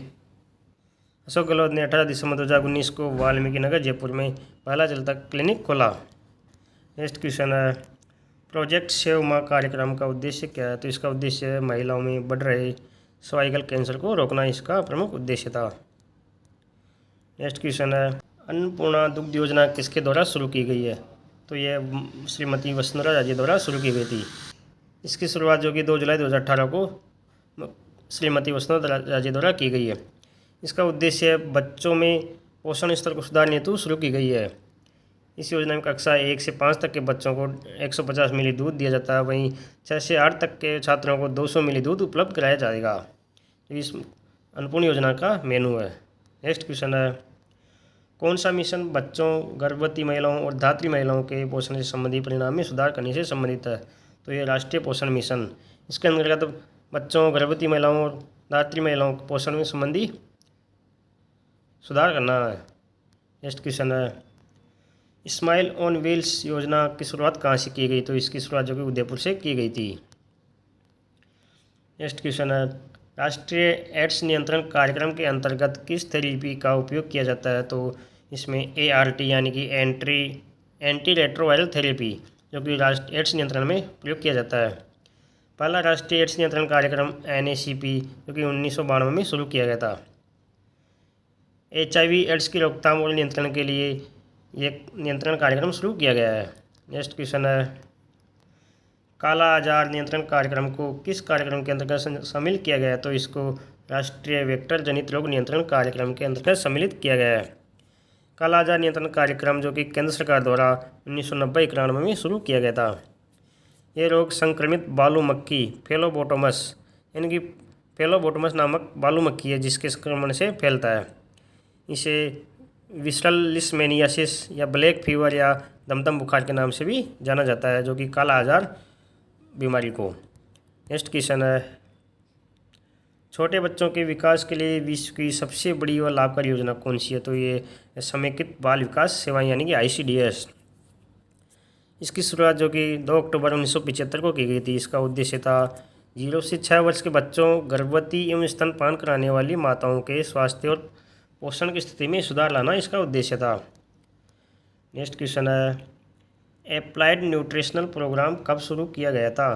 अशोक गहलोत ने 18 दिसंबर 2019 को वाल्मीकि नगर जयपुर में पहला जनता क्लिनिक खोला। नेक्स्ट क्वेश्चन है, प्रोजेक्ट सेव माँ कार्यक्रम का उद्देश्य क्या है? तो इसका उद्देश्य महिलाओं में बढ़ रहे सर्वाइकल कैंसर को रोकना इसका प्रमुख उद्देश्य था। नेक्स्ट क्वेश्चन है, अन्नपूर्णा दुग्ध योजना किसके द्वारा शुरू की गई है? तो यह श्रीमती वसुंधरा राजे द्वारा शुरू की गई थी। इसकी शुरुआत जो कि 2 जुलाई 2018 को श्रीमती वसुंधरा राजे द्वारा की गई है। इसका उद्देश्य बच्चों में पोषण स्तर को सुधारने हेतु शुरू की गई है। इस योजना में कक्षा 1 से 5 तक के बच्चों को 150 मिली दूध दिया जाता है, वहीं 6 से 8 तक के छात्रों को 200 मिली दूध उपलब्ध कराया जाएगा। तो इस अन्नपूर्णा योजना का मेनू है। नेक्स्ट क्वेश्चन है, कौन सा मिशन बच्चों, गर्भवती महिलाओं और धात्री महिलाओं के पोषण से संबंधित परिणाम में सुधार करने से संबंधित है? तो ये राष्ट्रीय पोषण मिशन। इसके अंतर्गत बच्चों, गर्भवती महिलाओं और धात्री महिलाओं के पोषण में संबंधी सुधार करना है। नेक्स्ट क्वेश्चन है, स्माइल ऑन व्हील्स योजना की शुरुआत कहाँ से की गई? तो इसकी शुरुआत जो कि उदयपुर से की गई थी। नेक्स्ट क्वेश्चन है, राष्ट्रीय एड्स नियंत्रण कार्यक्रम के अंतर्गत किस थेरेपी का उपयोग किया जाता है? तो इसमें ART यानी कि एंटी रेट्रोवायरल थेरेपी जो कि राष्ट्रीय एड्स नियंत्रण में प्रयोग किया जाता है। पहला राष्ट्रीय एड्स नियंत्रण कार्यक्रम NACP जो कि 1992 में शुरू किया गया था। HIV एड्स की रोकथाम और नियंत्रण के लिए ये नियंत्रण कार्यक्रम शुरू किया गया है। नेक्स्ट क्वेश्चन है, काला आजार नियंत्रण कार्यक्रम को किस कार्यक्रम के अंतर्गत शामिल किया गया है? तो इसको राष्ट्रीय वेक्टर जनित रोग नियंत्रण कार्यक्रम के अंतर्गत सम्मिलित किया गया है। काला आजार नियंत्रण कार्यक्रम जो कि केंद्र सरकार द्वारा 1990-91 में शुरू किया गया था। ये रोग संक्रमित बालू मक्खी फेलोबोटोमस यानी कि फेलोबोटोमस नामक बालू मक्खी है जिसके संक्रमण से फैलता है। इसे विसरल लिस्मेनियासिस या ब्लैक फीवर या दमदम बुखार के नाम से भी जाना जाता है, जो कि काला आजार बीमारी को। नेक्स्ट क्वेश्चन है, छोटे बच्चों के विकास के लिए विश्व की सबसे बड़ी और लाभकारी योजना कौन सी है? तो ये समेकित बाल विकास सेवाएं यानी कि ICDS। इसकी शुरुआत जो कि 2 अक्टूबर 1975 को की गई थी। इसका उद्देश्य था 0 से 6 वर्ष के बच्चों, गर्भवती एवं स्तनपान कराने वाली माताओं के स्वास्थ्य और पोषण की स्थिति में सुधार लाना इसका उद्देश्य था। नेक्स्ट क्वेश्चन है, एप्लाइड न्यूट्रिशनल प्रोग्राम कब शुरू किया गया था?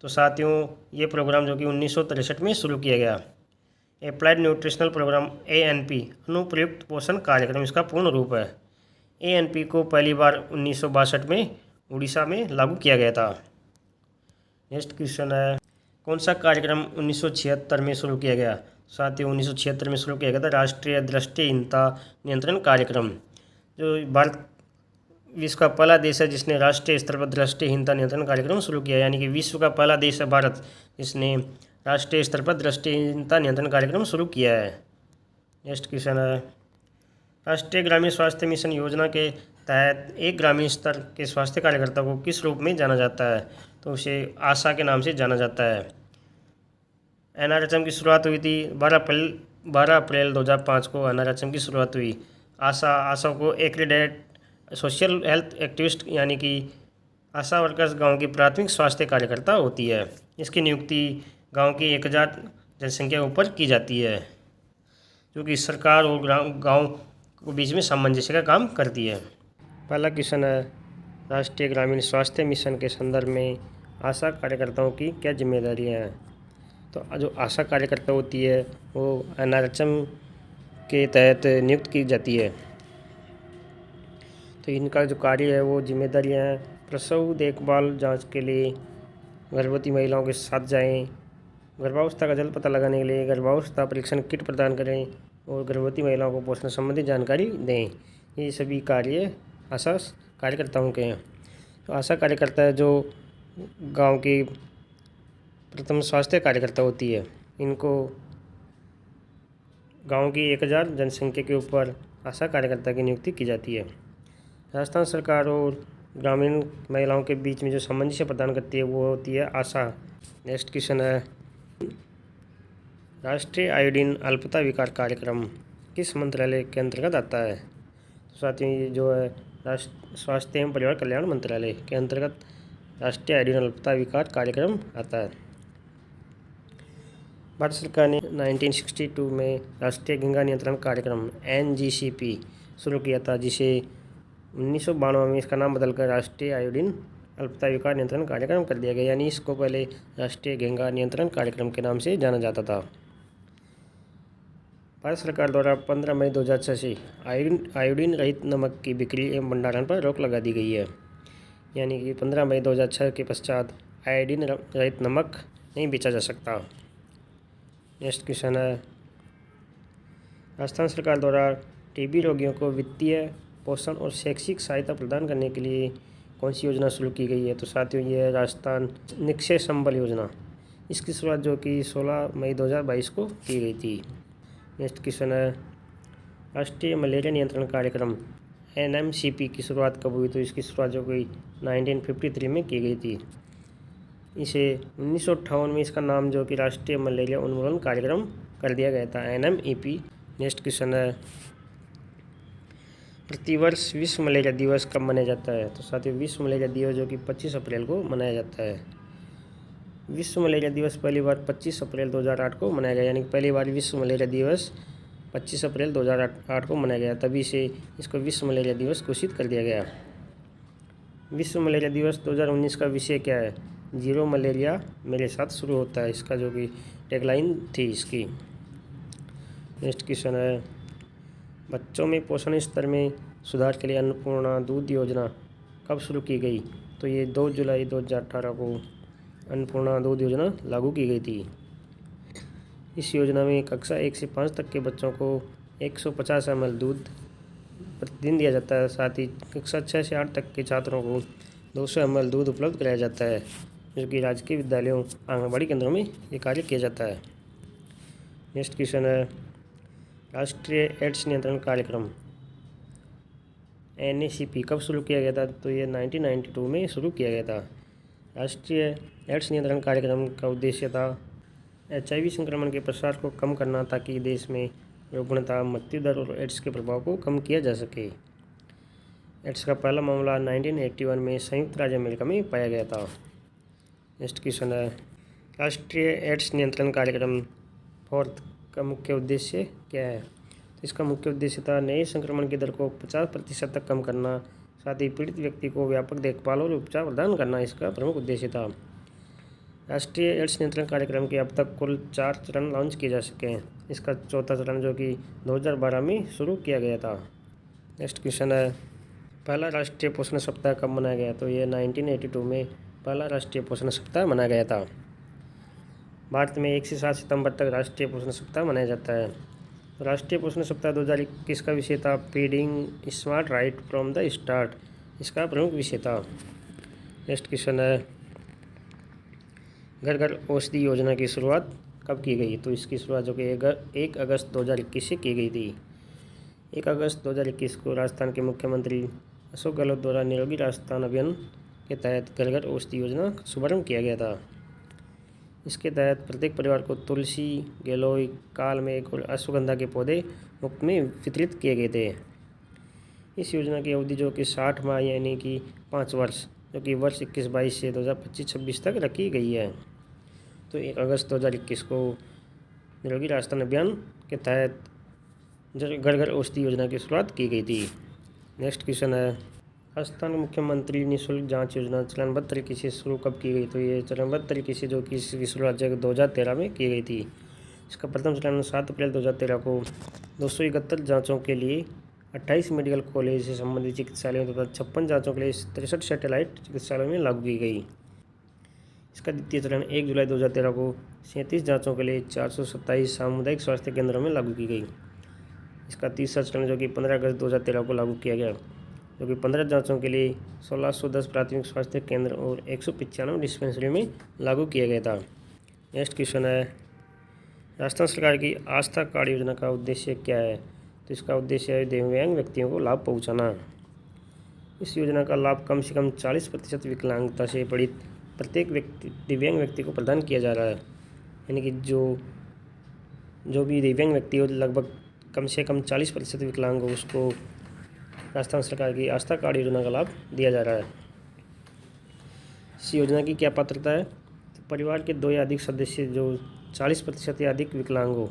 तो साथियों ये प्रोग्राम जो कि 1963 में शुरू किया गया। एप्लाइड न्यूट्रिशनल प्रोग्राम ANP अनुप्रयुक्त पोषण कार्यक्रम इसका पूर्ण रूप है। ANP को पहली बार 1962 में उड़ीसा में लागू किया गया था। नेक्स्ट क्वेश्चन है, कौन सा कार्यक्रम 1976 में शुरू किया गया? साथियों 1976 में शुरू किया गया था राष्ट्रीय दृष्टिहीनता नियंत्रण कार्यक्रम। जो भारत विश्व का पहला देश है जिसने राष्ट्रीय स्तर पर दृष्टिहीनता नियंत्रण कार्यक्रम शुरू किया, यानी कि विश्व का पहला देश है भारत जिसने राष्ट्रीय स्तर पर दृष्टिहीनता नियंत्रण कार्यक्रम शुरू किया है। नेक्स्ट क्वेश्चन है, राष्ट्रीय ग्रामीण स्वास्थ्य मिशन योजना के तहत एक ग्रामीण स्तर के स्वास्थ्य कार्यकर्ता को किस रूप में जाना जाता है? तो उसे आशा के नाम से जाना जाता है। NRHM की शुरुआत हुई थी 12 अप्रैल 2005 को NRHM की शुरुआत हुई। आशा को एक्रीडेट सोशल हेल्थ एक्टिविस्ट यानी कि आशा वर्कर्स गांव की प्राथमिक स्वास्थ्य कार्यकर्ता होती है। इसकी नियुक्ति गांव की 1000 जनसंख्या के ऊपर की जाती है, जो कि सरकार और गांव के बीच में सामंजस्य का काम करती है। पहला क्वेश्चन है, राष्ट्रीय ग्रामीण स्वास्थ्य मिशन के संदर्भ में आशा कार्यकर्ताओं की क्या जिम्मेदारियां हैं? तो जो आशा कार्यकर्ता होती है वो NRHM के तहत नियुक्त की जाती है। तो इनका जो कार्य है वो जिम्मेदारियां हैं, प्रसव देखभाल जांच के लिए गर्भवती महिलाओं के साथ जाएं, गर्भावस्था का जल्द पता लगाने के लिए गर्भावस्था परीक्षण किट प्रदान करें और गर्भवती महिलाओं को पोषण संबंधी जानकारी दें। ये सभी कार्य आशा कार्यकर्ताओं के हैं। तो आशा कार्यकर्ता जो गांव की प्रथम स्वास्थ्य कार्यकर्ता होती है, इनको गांव की 1000 जनसंख्या के ऊपर आशा कार्यकर्ता की नियुक्ति की जाती है। राजस्थान सरकार और ग्रामीण महिलाओं के बीच में जो सामंजस्य प्रदान करती है वो होती है आशा। नेक्स्ट क्वेश्चन है, राष्ट्रीय आयोडीन अल्पता विकार कार्यक्रम किस मंत्रालय के अंतर्गत आता है? तो साथियों ये जो है राष्ट्र स्वास्थ्य एवं परिवार कल्याण मंत्रालय के अंतर्गत राष्ट्रीय आयोडीन अल्पता विकार कार्यक्रम आता है। भारत सरकार ने 1962 में राष्ट्रीय गंगा नियंत्रण कार्यक्रम NGCP शुरू किया था, जिसे 1992 में इसका नाम बदलकर राष्ट्रीय आयोडीन अल्पता विकार नियंत्रण कार्यक्रम कर दिया गया, यानी इसको पहले राष्ट्रीय गंगा नियंत्रण कार्यक्रम के नाम से जाना जाता था। भारत सरकार द्वारा 15 मई 2006 से आयोडीन रहित नमक की बिक्री एवं भंडारण पर रोक लगा दी गई है, यानी कि 15 मई 2006 के पश्चात आयोडीन रहित नमक नहीं बेचा जा सकता। नेक्स्ट क्वेश्चन है, राजस्थान सरकार द्वारा टीबी रोगियों को वित्तीय पोषण और शैक्षिक सहायता प्रदान करने के लिए कौन सी योजना शुरू की गई है? तो साथियों ये है राजस्थान निक्षय संबल योजना। इसकी शुरुआत जो कि 16 मई 2022 को की गई थी। नेक्स्ट क्वेश्चन है, राष्ट्रीय मलेरिया नियंत्रण कार्यक्रम NMCP की शुरुआत कब हुई? तो इसकी शुरुआत जो कि 1953 में की गई थी। इसे 1958 में इसका नाम जो कि राष्ट्रीय मलेरिया उन्मूलन कार्यक्रम कर दिया गया था, NMEP। नेक्स्ट क्वेश्चन है, प्रतिवर्ष विश्व मलेरिया दिवस कब मनाया जाता है? तो साथियों विश्व मलेरिया दिवस जो कि 25 अप्रैल को मनाया जाता है। विश्व मलेरिया दिवस पहली बार 25 अप्रैल 2008 को मनाया गया, यानी पहली बार विश्व मलेरिया दिवस 25 अप्रैल 2008 को मनाया गया, तभी से इसको विश्व मलेरिया दिवस घोषित कर दिया गया। विश्व मलेरिया दिवस 2019 का विषय क्या है? जीरो मलेरिया मेरे साथ शुरू होता है, इसका जो कि टैगलाइन थी इसकी। नेक्स्ट क्वेश्चन है, बच्चों में पोषण स्तर में सुधार के लिए अन्नपूर्णा दूध योजना कब शुरू की गई? तो ये 2 जुलाई 2018 को अन्नपूर्णा दूध योजना लागू की गई थी। इस योजना में कक्षा 1 से 5 तक के बच्चों को 150 ml दूध प्रतिदिन दिया जाता है। साथ ही कक्षा 6 से 8 तक के छात्रों को 200 ml दूध उपलब्ध कराया जाता है, जो कि राजकीय विद्यालयों आंगनबाड़ी केंद्रों में ये कार्य किया जाता है। नेक्स्ट क्वेश्चन है, राष्ट्रीय एड्स नियंत्रण कार्यक्रम NACP कब शुरू किया गया था? तो ये 1992 में शुरू किया गया था। राष्ट्रीय एड्स नियंत्रण कार्यक्रम का उद्देश्य था HIV संक्रमण के प्रसार को कम करना, ताकि देश में रुग्णता, मृत्यु दर और एड्स के प्रभाव को कम किया जा सके। एड्स का पहला मामला 1981 में संयुक्त राज्य अमेरिका में पाया गया था। नेक्स्ट क्वेश्चन है, राष्ट्रीय एड्स नियंत्रण कार्यक्रम 4 का मुख्य उद्देश्य क्या है? तो इसका मुख्य उद्देश्य था नए संक्रमण की दर को 50% तक कम करना, साथ ही पीड़ित व्यक्ति को व्यापक देखभाल और उपचार प्रदान करना इसका प्रमुख उद्देश्य था। राष्ट्रीय एड्स नियंत्रण कार्यक्रम के अब तक कुल 4 चरण लॉन्च किए जा सके हैं। इसका चौथा चरण जो कि 2012 में शुरू किया गया था। नेक्स्ट क्वेश्चन है, पहला राष्ट्रीय पोषण सप्ताह कब मनाया गया? तो ये 1982 में पहला राष्ट्रीय पोषण सप्ताह मनाया गया था। भारत में 1 से 7 सितंबर तक राष्ट्रीय पोषण सप्ताह मनाया जाता है। राष्ट्रीय पोषण सप्ताह 2021 का विषय था feeding smart right from the start, इसका प्रमुख विषय था। नेक्स्ट क्वेश्चन है, घर घर औषधि योजना की शुरुआत कब की गई? तो इसकी शुरुआत जो कि 1 अगस्त 2021 से की गई थी। 1 अगस्त 2021 को राजस्थान के मुख्यमंत्री अशोक गहलोत द्वारा निरोगी राजस्थान अभियान के तहत घर घर औषधि योजना का शुभारंभ किया गया था। इसके तहत प्रत्येक परिवार को तुलसी, गिलोय, कालमेघ और अश्वगंधा के पौधे मुफ्त में वितरित किए गए थे। इस योजना की अवधि जो कि 60 माह यानी कि 5 वर्ष, जो कि वर्ष 21-22 से 2025-26 तक रखी गई है। तो 1 अगस्त 2021 को निरोगी राजस्थान अभियान के तहत घर घर औषधि योजना की शुरुआत की गई थी। नेक्स्ट क्वेश्चन है, राजस्थान के मुख्यमंत्री निःशुल्क जांच योजना चरणबद्ध तरीके से शुरू कब की गई? तो ये चरणबद्ध तरीके से जो कि इसकी शुरुआत 2013 में की गई थी। इसका प्रथम चरण 7 अप्रैल 2013 को 271 जाँचों के लिए 28 मेडिकल कॉलेज से संबंधित चिकित्सालयों तथा 56 जाँचों के लिए 63 सैटेलाइट चिकित्सालयों में लागू की गई। इसका द्वितीय चरण 1 जुलाई 2013 को 37 जाँचों के लिए 427 सामुदायिक स्वास्थ्य केंद्रों में लागू की गई। इसका तीसरा चरण जो कि 15 अगस्त 2013 को लागू किया गया, जो कि 15 जाँचों के लिए 1610 प्राथमिक स्वास्थ्य केंद्र और 195 डिस्पेंसरी में लागू किया गया था। नेक्स्ट क्वेश्चन है, राजस्थान सरकार की आस्था कार्ड योजना का उद्देश्य क्या है? तो इसका उद्देश्य है दिव्यांग व्यक्तियों को लाभ पहुंचाना। इस योजना का लाभ कम से कम 40% विकलांगता से पीड़ित प्रत्येक दिव्यांग व्यक्ति को प्रदान किया जा रहा है। यानी कि जो भी दिव्यांग व्यक्ति हो, लगभग कम से कम 40% विकलांग हो, उसको राजस्थान सरकार की आस्था कार्ड योजना का लाभ दिया जा रहा है। इस योजना की क्या पात्रता है? तो परिवार के 2 या अधिक सदस्य जो 40% या अधिक विकलांग हो,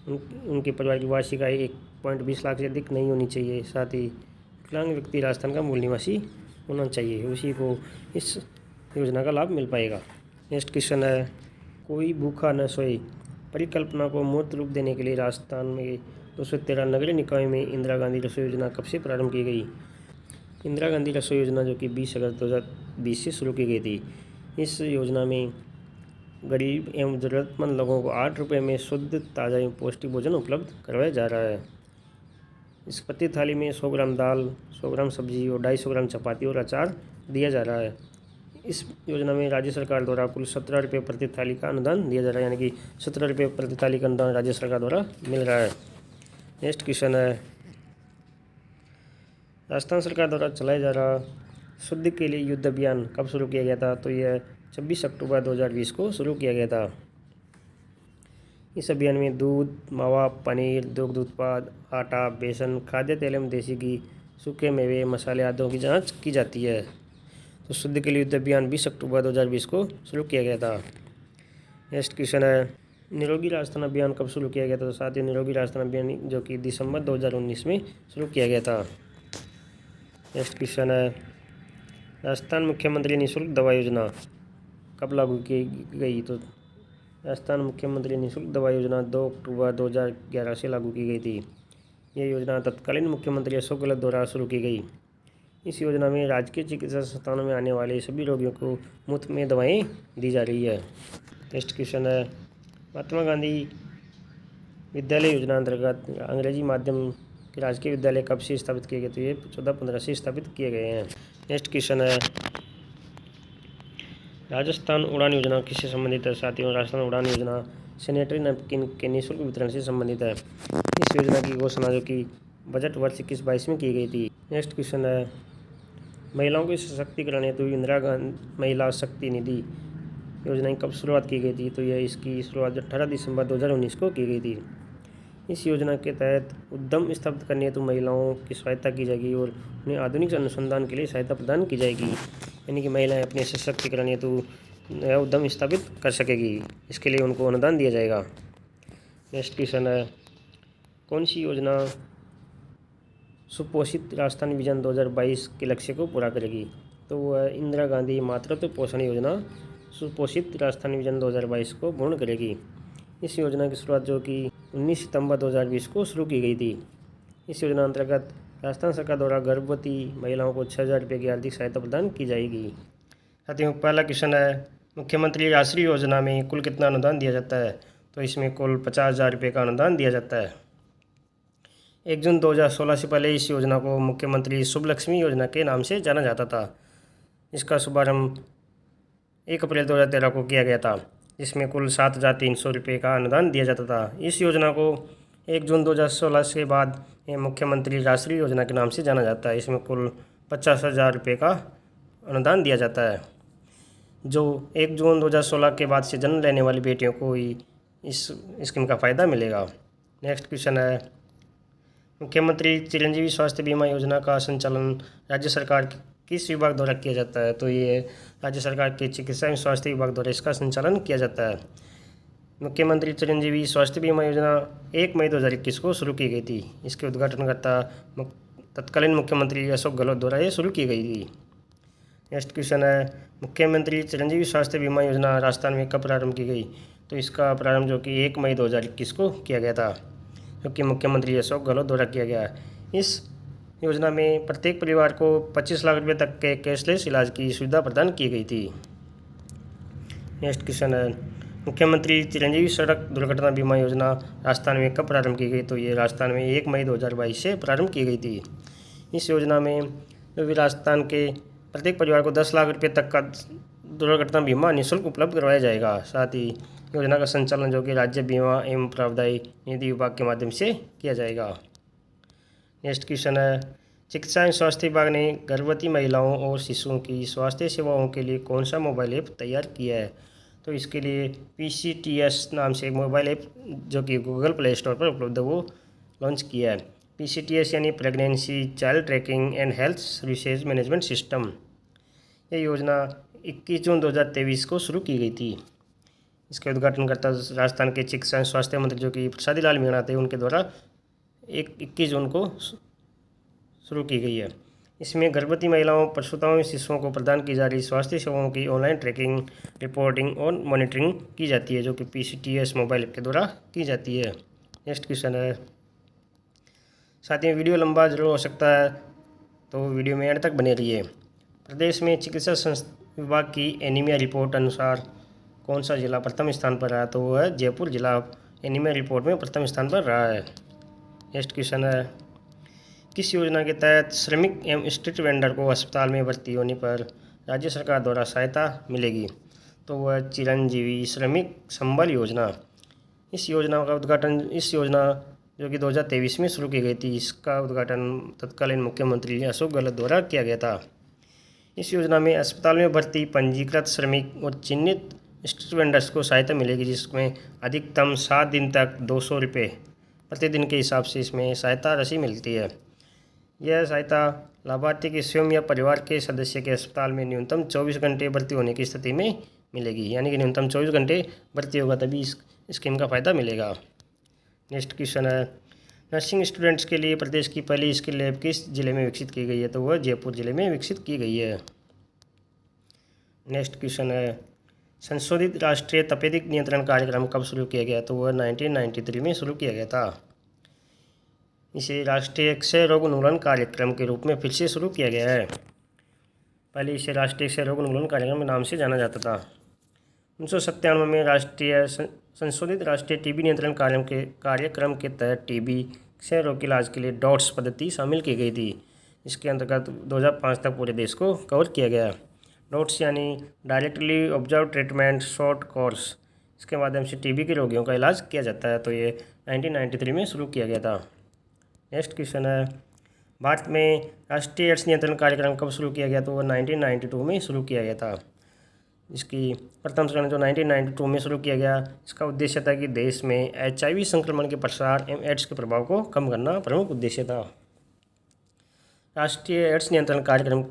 उनके परिवार की वार्षिक आय 1.20 लाख से अधिक नहीं होनी चाहिए। साथ ही विकलांग व्यक्ति राजस्थान का मूल निवासी होना चाहिए, उसी को इस योजना का लाभ मिल पाएगा। नेक्स्ट क्वेश्चन है, कोई भूखा न सोए परिकल्पना को मूर्त रूप देने के लिए राजस्थान में 213 नगरीय निकाय में इंदिरा गांधी रसोई योजना कब से प्रारंभ की गई? इंदिरा गांधी रसोई योजना जो कि 20 अगस्त 2020 से शुरू की गई थी। इस योजना में गरीब एवं ज़रूरतमंद लोगों को 8 रुपये में शुद्ध, ताज़ा एवं पौष्टिक भोजन उपलब्ध करवाया जा रहा है। इस प्रति थाली में 100 ग्राम दाल, 100 ग्राम सब्जी और 250 ग्राम चपाती और अचार दिया जा रहा है। इस योजना में राज्य सरकार द्वारा कुल 17 रुपये प्रति थाली का अनुदान दिया जा रहा है, यानी कि 17 रुपये प्रति थाली का अनुदान राज्य सरकार द्वारा मिल रहा है। नेक्स्ट क्वेश्चन है, राजस्थान सरकार द्वारा चलाया जा रहा शुद्ध के लिए युद्ध अभियान कब शुरू किया गया था? तो यह 26 अक्टूबर 2020 को शुरू किया गया था। इस अभियान में दूध, मावा, पनीर, दुग्ध उत्पाद, आटा, बेसन, खाद्य तेल एवं देसी घी, सूखे मेवे, मसाले आदि की जांच की जाती है। तो शुद्ध के लिए युद्ध अभियान 20 अक्टूबर 2020 को शुरू किया गया था। नेक्स्ट क्वेश्चन है, निरोगी राजस्थान अभियान कब शुरू किया गया था? तो साथ ही निरोगी राजस्थान अभियान जो कि दिसंबर 2019 में शुरू किया गया था। नेक्स्ट क्वेश्चन है, राजस्थान मुख्यमंत्री निःशुल्क दवा योजना कब लागू की गई? तो राजस्थान मुख्यमंत्री निःशुल्क दवा योजना 2 अक्टूबर 2011 से लागू की गई थी। यह योजना तत्कालीन मुख्यमंत्री अशोक गहलोत द्वारा शुरू की गई। इस योजना में राजकीय चिकित्सा संस्थानों में आने वाले सभी रोगियों को मुफ्त में दवाएं दी जा रही है। नेक्स्ट क्वेश्चन है, महात्मा गांधी विद्यालय योजना अंतर्गत अंग्रेजी माध्यम के राजकीय विद्यालय कब से स्थापित किए गए? तो ये 14-15 से स्थापित किए गए हैं। नेक्स्ट क्वेश्चन है, राजस्थान उड़ान योजना किससे संबंधित है? साथियों, राजस्थान उड़ान योजना सैनिटरी नैपकिन के निःशुल्क वितरण से संबंधित है। इस योजना की घोषणा जो कि बजट वर्ष 21-22 में की गई थी। नेक्स्ट क्वेश्चन है, महिलाओं के सशक्तिकरण हेतु इंदिरा गांधी महिला शक्ति निधि योजना की कब शुरुआत की गई थी? तो यह इसकी शुरुआत 18 दिसंबर 2019 को की गई थी। इस योजना के तहत उद्यम स्थापित करने हेतु महिलाओं की सहायता की जाएगी और उन्हें आधुनिक अनुसंधान के लिए सहायता प्रदान की जाएगी, यानी कि महिलाएं अपने सशक्तिकरण हेतु नया उद्यम स्थापित कर सकेगी। इसके लिए उनको अनुदान दिया जाएगा। नेक्स्ट क्वेश्चन है, कौन सी योजना सुपोषित राजस्थान विजन 2022 के लक्ष्य को पूरा करेगी? तो वह इंदिरा गांधी मातृत्व पोषण योजना सुपोषित राजस्थान विजन 2022 को पूर्ण करेगी। इस योजना की शुरुआत जो कि 19 सितंबर 2020 को शुरू की गई थी। इस योजना अंतर्गत राजस्थान सरकार द्वारा गर्भवती महिलाओं को 6,000 रुपये की आर्थिक सहायता प्रदान की जाएगी। साथियों, पहला क्वेश्चन है, मुख्यमंत्री राष्ट्रीय योजना में कुल कितना अनुदान दिया जाता है? तो इसमें कुल 50,000 रुपये का अनुदान दिया जाता है। 1 जून 2016 से पहले इस योजना को मुख्यमंत्री शुभ लक्ष्मी योजना के नाम से जाना जाता था। इसका शुभारंभ 1 अप्रैल 2013 को किया गया था, जिसमें कुल 7,300 रुपये का अनुदान दिया जाता था। इस योजना को 1 जून 2016 के बाद मुख्यमंत्री राष्ट्रीय योजना के नाम से जाना जाता है। इसमें कुल 50,000 रुपये का अनुदान दिया जाता है, जो 1 जून 2016 के बाद से जन्म लेने वाली बेटियों को ही इस स्कीम का फ़ायदा मिलेगा। नेक्स्ट क्वेश्चन है, मुख्यमंत्री चिरंजीवी स्वास्थ्य बीमा योजना का संचालन राज्य सरकार किस विभाग द्वारा किया जाता है? तो ये राज्य सरकार के चिकित्सा एवं स्वास्थ्य विभाग द्वारा इसका संचालन किया जाता है। मुख्यमंत्री चिरंजीवी स्वास्थ्य बीमा योजना 1 मई 2021 को शुरू की गई थी। इसके उद्घाटनकर्ता तत्कालीन मुख्यमंत्री अशोक गहलोत द्वारा ये शुरू की गई थी। नेक्स्ट क्वेश्चन है, मुख्यमंत्री चिरंजीवी स्वास्थ्य बीमा योजना राजस्थान में कब प्रारंभ की गई? तो इसका प्रारंभ जो कि 1 मई 2021 को किया गया था, जो कि मुख्यमंत्री अशोक गहलोत द्वारा किया गया है। इस योजना में प्रत्येक परिवार को 25 लाख रुपये तक के कैशलेस इलाज की सुविधा प्रदान की गई थी। नेक्स्ट क्वेश्चन है, मुख्यमंत्री चिरंजीवी सड़क दुर्घटना बीमा योजना राजस्थान में कब प्रारंभ की गई? तो ये राजस्थान में 1 मई 2022 से प्रारंभ की गई थी। इस योजना में राजस्थान के प्रत्येक परिवार को 10 लाख रुपये तक का दुर्घटना बीमा निःशुल्क उपलब्ध करवाया जाएगा। साथ ही योजना का संचालन जो कि राज्य बीमा एवं प्रावधायी निधि विभाग के माध्यम से किया जाएगा। नेक्स्ट क्वेश्चन है, चिकित्सा एवं स्वास्थ्य विभाग ने गर्भवती महिलाओं और शिशुओं की स्वास्थ्य सेवाओं के लिए कौन सा मोबाइल ऐप तैयार किया है? तो इसके लिए PCTS नाम से एक मोबाइल ऐप जो कि गूगल प्ले स्टोर पर उपलब्ध है वो लॉन्च किया है। PCTS यानी pregnancy child trekking and health services management system. ये योजना 21 जून 2023 को शुरू की गई थी। इसके उद्घाटनकर्ता राजस्थान के चिकित्सा एवं स्वास्थ्य मंत्री जो कि प्रसादी लाल मीणा थे, उनके द्वारा 21 जून को शुरू की गई है। इसमें गर्भवती महिलाओं, प्रसूताओं और शिशुओं को प्रदान की जा रही स्वास्थ्य सेवाओं की ऑनलाइन ट्रैकिंग, रिपोर्टिंग और मॉनिटरिंग की जाती है, जो कि PCTS मोबाइल ऐप के द्वारा की जाती है। नेक्स्ट क्वेश्चन है, साथ ही वीडियो लंबा जरूर हो सकता है, तो वीडियो में एंड तक बने रहिए। प्रदेश में चिकित्सा विभाग की एनीमिया रिपोर्ट अनुसार कौन सा जिला प्रथम स्थान पर रहा? तो वो है जयपुर जिला एनीमिया रिपोर्ट में प्रथम स्थान पर रहा है। नेक्स्ट क्वेश्चन है, किस योजना के तहत श्रमिक एवं स्ट्रीट वेंडर को अस्पताल में भर्ती होने पर राज्य सरकार द्वारा सहायता मिलेगी? तो वह चिरंजीवी श्रमिक संबल योजना। इस योजना जो कि 2023 में शुरू की गई थी, इसका उद्घाटन तत्कालीन मुख्यमंत्री अशोक गहलोत द्वारा किया गया था। इस योजना में अस्पताल में भर्ती पंजीकृत श्रमिक और चिन्हित स्ट्रीट वेंडर्स को सहायता मिलेगी, जिसमें अधिकतम 7 दिन तक 200 रुपये प्रतिदिन के हिसाब से इसमें सहायता राशि मिलती है। यह सहायता लाभार्थी के स्वयं या परिवार के सदस्य के अस्पताल में न्यूनतम 24 घंटे भर्ती होने की स्थिति में मिलेगी, यानी कि न्यूनतम 24 घंटे भर्ती होगा तभी इस स्कीम का फ़ायदा मिलेगा। नेक्स्ट क्वेश्चन है, नर्सिंग स्टूडेंट्स के लिए प्रदेश की पहली स्किल लैब किस जिले में विकसित की गई है? तो वह जयपुर जिले में विकसित की गई है। नेक्स्ट क्वेश्चन है, संशोधित राष्ट्रीय तपेदिक नियंत्रण कार्यक्रम कब शुरू किया गया? तो वह 1993 में शुरू किया गया था। इसे राष्ट्रीय क्षय रोग उन्मूलन कार्यक्रम के रूप में फिर से शुरू किया गया है। पहले इसे राष्ट्रीय क्षय रोग उन्मूलन कार्यक्रम के नाम से जाना जाता था। 1997 में राष्ट्रीय संशोधित राष्ट्रीय टीबी नियंत्रण कार्यक्रम के तहत टीबी क्षय रोग के इलाज के लिए डॉट्स पद्धति शामिल की गई थी। इसके अंतर्गत 2005 तक पूरे देश को कवर किया गया। डॉट्स यानी directly observe treatment short course, इसके माध्यम से टीबी के रोगियों का इलाज किया जाता है। तो ये 1993 में शुरू किया गया था। नेक्स्ट क्वेश्चन है, भारत में राष्ट्रीय एड्स नियंत्रण कार्यक्रम कब शुरू किया गया? तो वह 1992 में शुरू किया गया था। इसकी प्रथम चरण जो 1992 में शुरू किया गया, इसका उद्देश्य था कि देश में HIV संक्रमण के प्रसार एवं एड्स के प्रभाव को कम करना प्रमुख उद्देश्य था। राष्ट्रीय एड्स नियंत्रण कार्यक्रम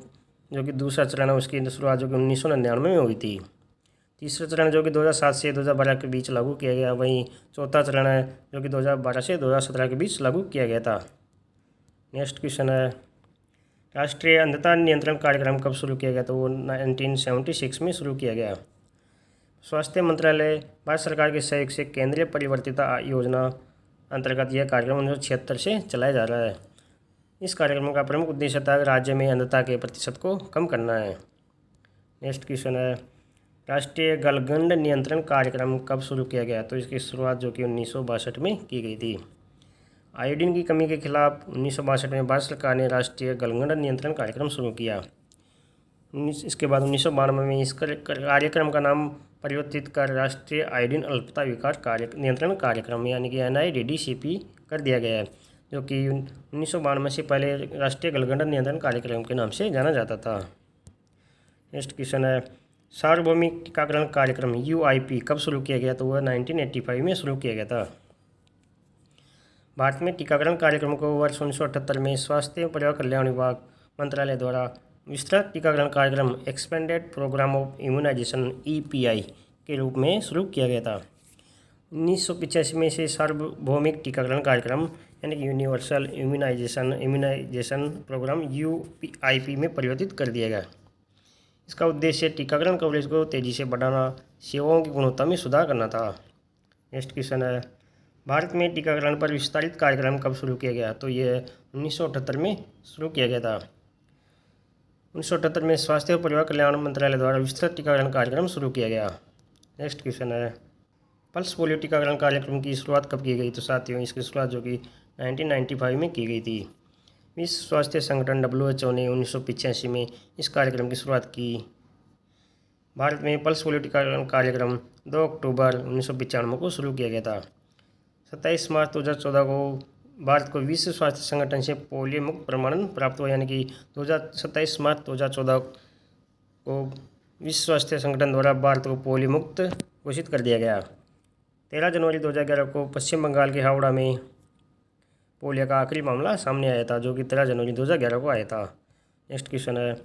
जो कि दूसरा चरण है, उसकी शुरुआत जो कि 1999 में हुई थी। तीसरा चरण जो कि 2007 से 2012 के बीच लागू किया गया। वहीं चौथा चरण है जो कि 2012 से 2017 के बीच लागू किया गया था। नेक्स्ट क्वेश्चन है, राष्ट्रीय अंधता नियंत्रण कार्यक्रम कब शुरू किया गया? तो वो 1976 में शुरू किया गया। स्वास्थ्य मंत्रालय भारत सरकार के सहयोग से केंद्रीय परिवर्तिता योजना अंतर्गत यह कार्यक्रम 1976 से चलाया जा रहा है। इस कार्यक्रम का प्रमुख उद्देश्य था राज्य में अंधता के प्रतिशत को कम करना है। नेक्स्ट क्वेश्चन है, राष्ट्रीय गलगंड नियंत्रण कार्यक्रम कब शुरू किया गया? तो इसकी शुरुआत जो कि 1962 में की गई थी। आयोडीन की कमी के खिलाफ 1962 में भारत सरकार ने राष्ट्रीय गलगंड नियंत्रण कार्यक्रम शुरू किया। इसके बाद 1992 में इस कार्यक्रम का नाम परिवर्तित कर राष्ट्रीय आयोडीन अल्पता विकार नियंत्रण कार्यक्रम यानी कि NIDDCP कर दिया गया है, जो कि 1992 से पहले राष्ट्रीय गलगंड नियंत्रण कार्यक्रम के नाम से जाना जाता था। नेक्स्ट क्वेश्चन है, सार्वभौमिक टीकाकरण कार्यक्रम UIP कब शुरू किया गया? तो वह 1985 में शुरू किया गया था। भारत में टीकाकरण कार्यक्रम को वर्ष 1978 में स्वास्थ्य एवं परिवार कल्याण विभाग मंत्रालय द्वारा विस्तृत टीकाकरण कार्यक्रम expanded programme of immunisation EPI के रूप में शुरू किया गया था। 1985 में इसे सार्वभौमिक टीकाकरण कार्यक्रम यानी कि यूनिवर्सल इम्यूनाइजेशन प्रोग्राम UIP में परिवर्तित कर दिया गया। इसका उद्देश्य टीकाकरण कवरेज को तेज़ी से बढ़ाना, सेवाओं की गुणवत्ता में सुधार करना था। नेक्स्ट क्वेश्चन है, भारत में टीकाकरण पर विस्तारित कार्यक्रम कब शुरू किया गया? तो ये 1978 में शुरू किया गया था। 1978 में स्वास्थ्य और परिवार कल्याण मंत्रालय द्वारा विस्तृत टीकाकरण कार्यक्रम शुरू किया गया। नेक्स्ट क्वेश्चन है, पल्स पोलियो टीकाकरण कार्यक्रम की शुरुआत कब की गई? तो साथियों इसकी शुरुआत जो कि 1995 में की गई थी। विश्व स्वास्थ्य संगठन WHO ने 1985 में इस कार्यक्रम की शुरुआत की। भारत में पल्स पोलियो टीकाकरण कार्यक्रम 2 अक्टूबर 1995 को शुरू किया गया था। 27 मार्च 2014 को भारत को विश्व स्वास्थ्य संगठन से पोलियो मुक्त प्रमाणन प्राप्त हुआ, यानी कि 27 मार्च 2014 को विश्व स्वास्थ्य संगठन द्वारा भारत को पोलियो मुक्त घोषित कर दिया गया। 13 जनवरी 2011 को पश्चिम बंगाल के हावड़ा में पोलियो का आखिरी मामला सामने आया था, जो कि 13 जनवरी 2011 को आया था। नेक्स्ट क्वेश्चन है,